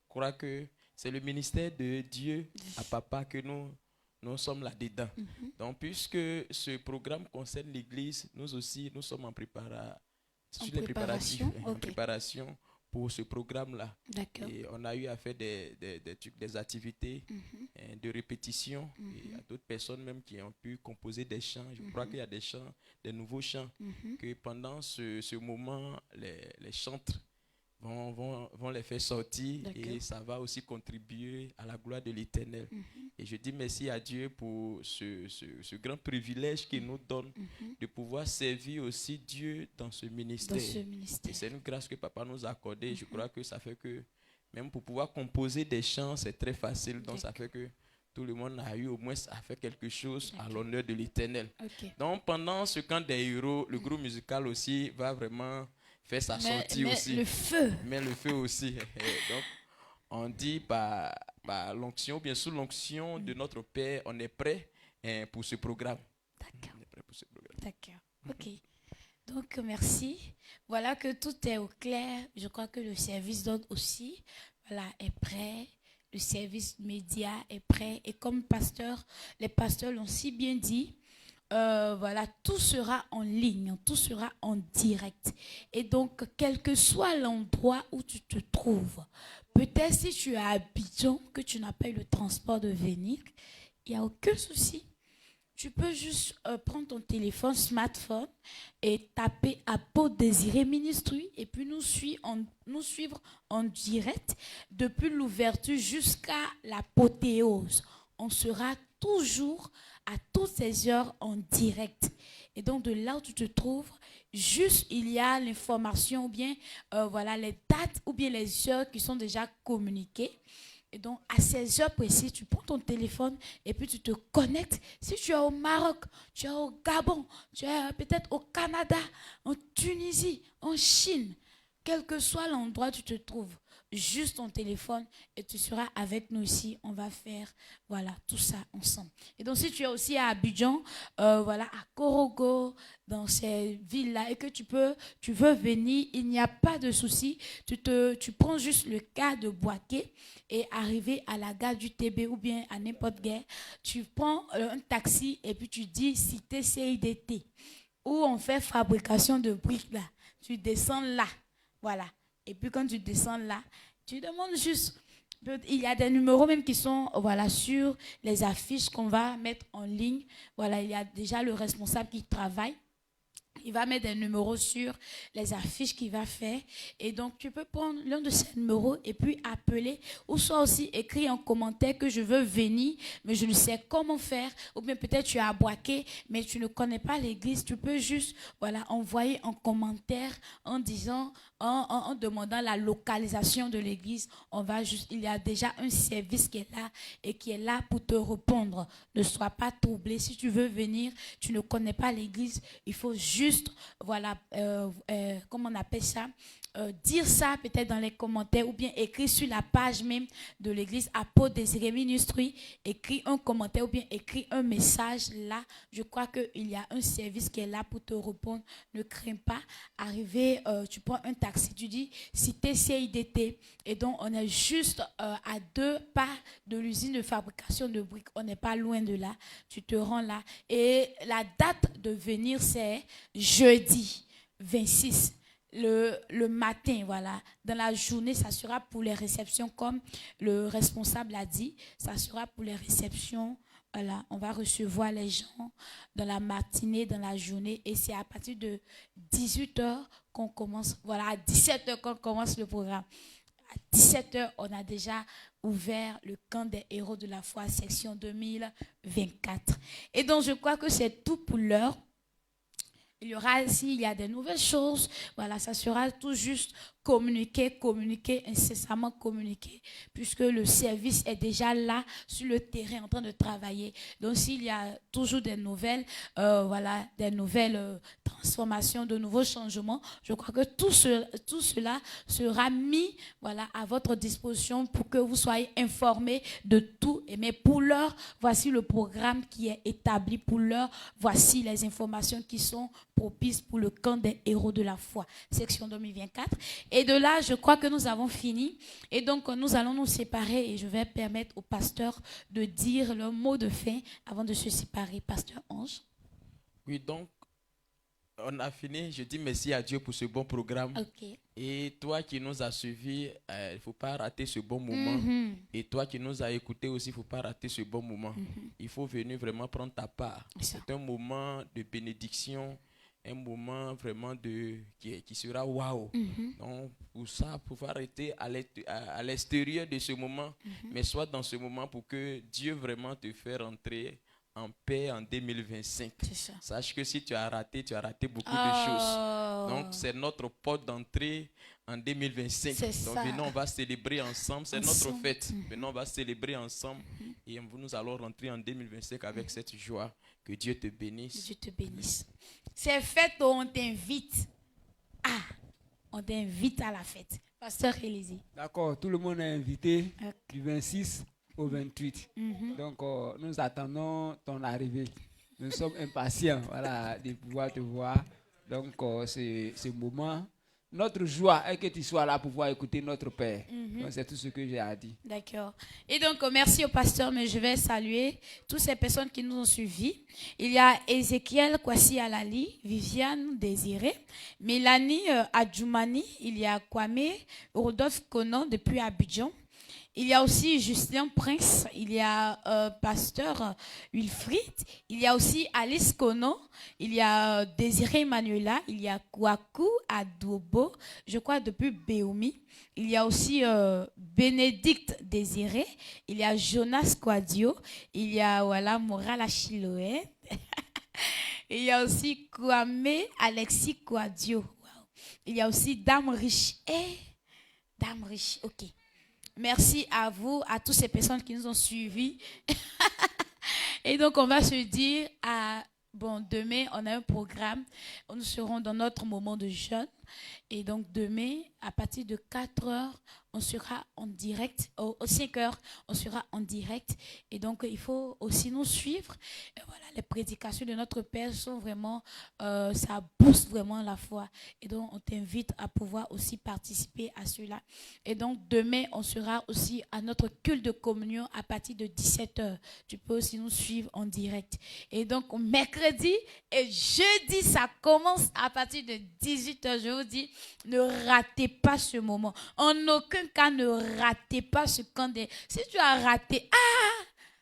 crois que c'est le ministère de Dieu à papa que nous sommes là-dedans. Donc, puisque ce programme concerne l'Église, nous aussi, nous sommes en préparation pour ce programme-là. D'accord. Et on a eu à faire des activités de répétition. Et il y a d'autres personnes même qui ont pu composer des chants. Je crois qu'il y a des nouveaux chants que pendant ce moment, les chantres vont les faire sortir. D'accord. Et ça va aussi contribuer à la gloire de l'Éternel. Et je dis merci à Dieu pour ce grand privilège qu'il nous donne de pouvoir servir aussi Dieu dans ce ministère. Et c'est une grâce que papa nous a accordée. Je crois que ça fait que même pour pouvoir composer des chants, c'est très facile. Donc ça fait que tout le monde a eu au moins à faire quelque chose à l'honneur de l'Éternel. Donc pendant ce camp des héros, le groupe musical aussi va vraiment faire sa sortie aussi. Mais le feu aussi. Donc, on dit par l'onction, bien sous l'onction de notre Père, on est prêt pour ce programme. D'accord. On est prêt pour ce programme. D'accord. Ok. Donc, merci. Voilà que tout est au clair. Je crois que le service d'ordre aussi est prêt. Le service média est prêt. Et comme les pasteurs l'ont si bien dit, tout sera en ligne, tout sera en direct. Et donc, quel que soit l'endroit où tu te trouves, peut-être si tu es à Abidjan, que tu n'as pas eu le transport de venir, il n'y a aucun souci. Tu peux juste prendre ton téléphone, smartphone, et taper Apôtre Désiré Ministry, et puis nous suivre en direct depuis l'ouverture jusqu'à l'apothéose. On sera toujours à toutes ces heures en direct. Et donc, de là où tu te trouves, juste il y a l'information ou bien les dates ou bien les heures qui sont déjà communiquées. Et donc, à ces heures précises, tu prends ton téléphone et puis tu te connectes. Si tu es au Maroc, tu es au Gabon, tu es peut-être au Canada, en Tunisie, en Chine, quel que soit l'endroit où tu te trouves, juste ton téléphone et tu seras avec nous ici. On va faire, voilà, tout ça ensemble. Et donc, si tu es aussi à Abidjan, voilà, à Korogo, dans ces villes-là, et que tu veux venir, il n'y a pas de souci. Tu prends juste le cas de Boaké et arriver à la gare du TB ou bien à n'importe quelle, tu prends un taxi et puis tu dis cité CIDT où on fait fabrication de briques là. Tu descends là, voilà. Et puis quand tu descends là, tu demandes juste. Il y a des numéros même qui sont voilà, sur les affiches qu'on va mettre en ligne. Voilà, il y a déjà le responsable qui travaille. Il va mettre des numéros sur les affiches qu'il va faire. Et donc, tu peux prendre l'un de ces numéros et puis appeler. Ou soit aussi écrire en commentaire que je veux venir, mais je ne sais comment faire. Ou bien peut-être tu es à Boaké, mais tu ne connais pas l'église. Tu peux juste voilà, envoyer en commentaire en disant, en demandant la localisation de l'église. Il y a déjà un service qui est là et qui est là pour te répondre. Ne sois pas troublé. Si tu veux venir, tu ne connais pas l'église, il faut juste voilà, comment on appelle ça, dire ça peut-être dans les commentaires ou bien écrire sur la page même de l'église Apôtre Désiré Ministry, écris un commentaire ou bien écris un message là. Je crois qu'il y a un service qui est là pour te répondre. Ne crains pas. Arriver, tu prends un taxi, tu dis cité CIDT et donc on est juste à 2 pas de l'usine de fabrication de briques. On n'est pas loin de là. Tu te rends là et la date de venir c'est jeudi 26. Le matin, voilà. Dans la journée, ça sera pour les réceptions, comme le responsable l'a dit. Ça sera pour les réceptions. Voilà, on va recevoir les gens dans la matinée, dans la journée. Et c'est à partir de 18h qu'on commence. Voilà, à 17h qu'on commence le programme. À 17h, on a déjà ouvert le camp des héros de la foi, section 2024. Et donc, je crois que c'est tout pour l'heure. Il y aura, s'il y a des nouvelles choses, voilà, ça sera tout juste communiquer, incessamment communiquer, puisque le service est déjà là, sur le terrain, en train de travailler. Donc, s'il y a toujours des nouvelles, voilà, des nouvelles transformations, de nouveaux changements, je crois que tout cela sera mis, voilà, à votre disposition pour que vous soyez informés de tout. Mais pour l'heure, voici le programme qui est établi. Pour l'heure, voici les informations qui sont propices pour le camp des héros de la foi, section 2024. Et de là, je crois que nous avons fini. Et donc, nous allons nous séparer et je vais permettre au pasteur de dire le mot de fin avant de se séparer. Pasteur Ange. Oui, donc, on a fini. Je dis merci à Dieu pour ce bon programme. Okay. Et toi qui nous as suivis, il ne faut pas rater ce bon moment. Et toi qui nous as écoutés aussi, il ne faut pas rater ce bon moment. Il faut venir vraiment prendre ta part. C'est un moment de bénédiction, un moment vraiment qui sera waouh. Donc, pour ça, pouvoir être à l'extérieur de ce moment, mais soit dans ce moment pour que Dieu vraiment te fait rentrer en paix en 2025. Sache que si tu as raté beaucoup de choses. Donc, c'est notre porte d'entrée en 2025. Donc, venons, on va célébrer ensemble. C'est notre fête. Venons, on va célébrer ensemble. Et nous allons rentrer en 2025 avec cette joie. Que Dieu te bénisse. Dieu te bénisse. C'est fête, on t'invite. On t'invite à la fête. Pasteur Élisée. D'accord, tout le monde est invité du 26 au 28. Donc, nous attendons ton arrivée. Nous sommes impatients, voilà, de pouvoir te voir. Donc, ce moment, notre joie est que tu sois là pour pouvoir écouter notre Père. Donc, c'est tout ce que j'ai à dire. D'accord. Et donc, merci au pasteur, mais je vais saluer toutes ces personnes qui nous ont suivis. Il y a Ézéchiel Kwasi Alali, Viviane Désiré, Mélanie Adjoumani, il y a Kwame Rodolphe Konon depuis Abidjan. Il y a aussi Justin Prince, il y a pasteur Wilfried, il y a aussi Alice Kono, il y a Désiré Manuela, il y a Kwaku Adobo, je crois depuis Béoumi. Il y a aussi Bénédicte Désiré, il y a Jonas Kwadio, il y a voilà, Moral Achiloé, il y a aussi Kwame Alexis Kwadio. Wow. Il y a aussi Dame Riche. Dame Riche, ok. Merci à vous, à toutes ces personnes qui nous ont suivis. Et donc, on va se dire, demain, on a un programme. Nous serons dans notre moment de jeûne. Et donc demain, à partir de 4 heures, on sera en direct. Aux 5 heures, on sera en direct. Et donc, il faut aussi nous suivre. Et voilà, les prédications de notre Père sont vraiment, ça booste vraiment la foi. Et donc, on t'invite à pouvoir aussi participer à cela. Et donc, demain, on sera aussi à notre culte de communion à partir de 17 heures. Tu peux aussi nous suivre en direct. Et donc, mercredi et jeudi, ça commence à partir de 18 heures. Je vous dis, ne ratez pas ce moment. En aucun cas, ne ratez pas ce camp des... Si tu as raté,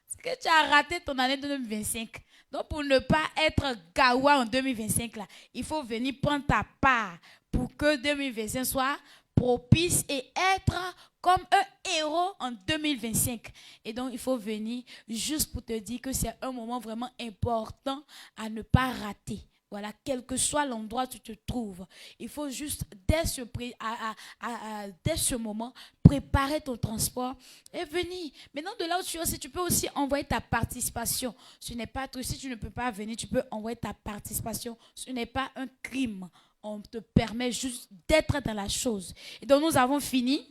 c'est que tu as raté ton année 2025. Donc, pour ne pas être gawa en 2025, là, il faut venir prendre ta part pour que 2025 soit propice et être comme un héros en 2025. Et donc, il faut venir juste pour te dire que c'est un moment vraiment important à ne pas rater. Voilà, quel que soit l'endroit où tu te trouves, il faut juste, dès ce moment, préparer ton transport et venir. Maintenant, de là où tu es aussi, tu peux aussi envoyer ta participation. Si tu ne peux pas venir, tu peux envoyer ta participation. Ce n'est pas un crime. On te permet juste d'être dans la chose. Et donc, nous avons fini.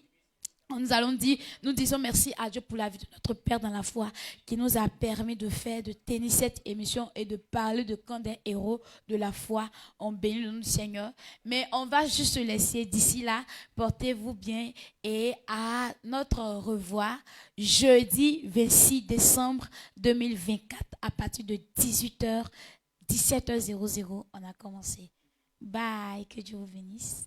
Nous disons merci à Dieu pour la vie de notre Père dans la foi qui nous a permis de tenir cette émission et de parler de camp des héros de la foi. On bénit le nom du Seigneur. Mais on va juste se laisser d'ici là. Portez-vous bien et à notre revoir jeudi 26 décembre 2024 à partir de 18h, 17h00. On a commencé. Bye, que Dieu vous bénisse.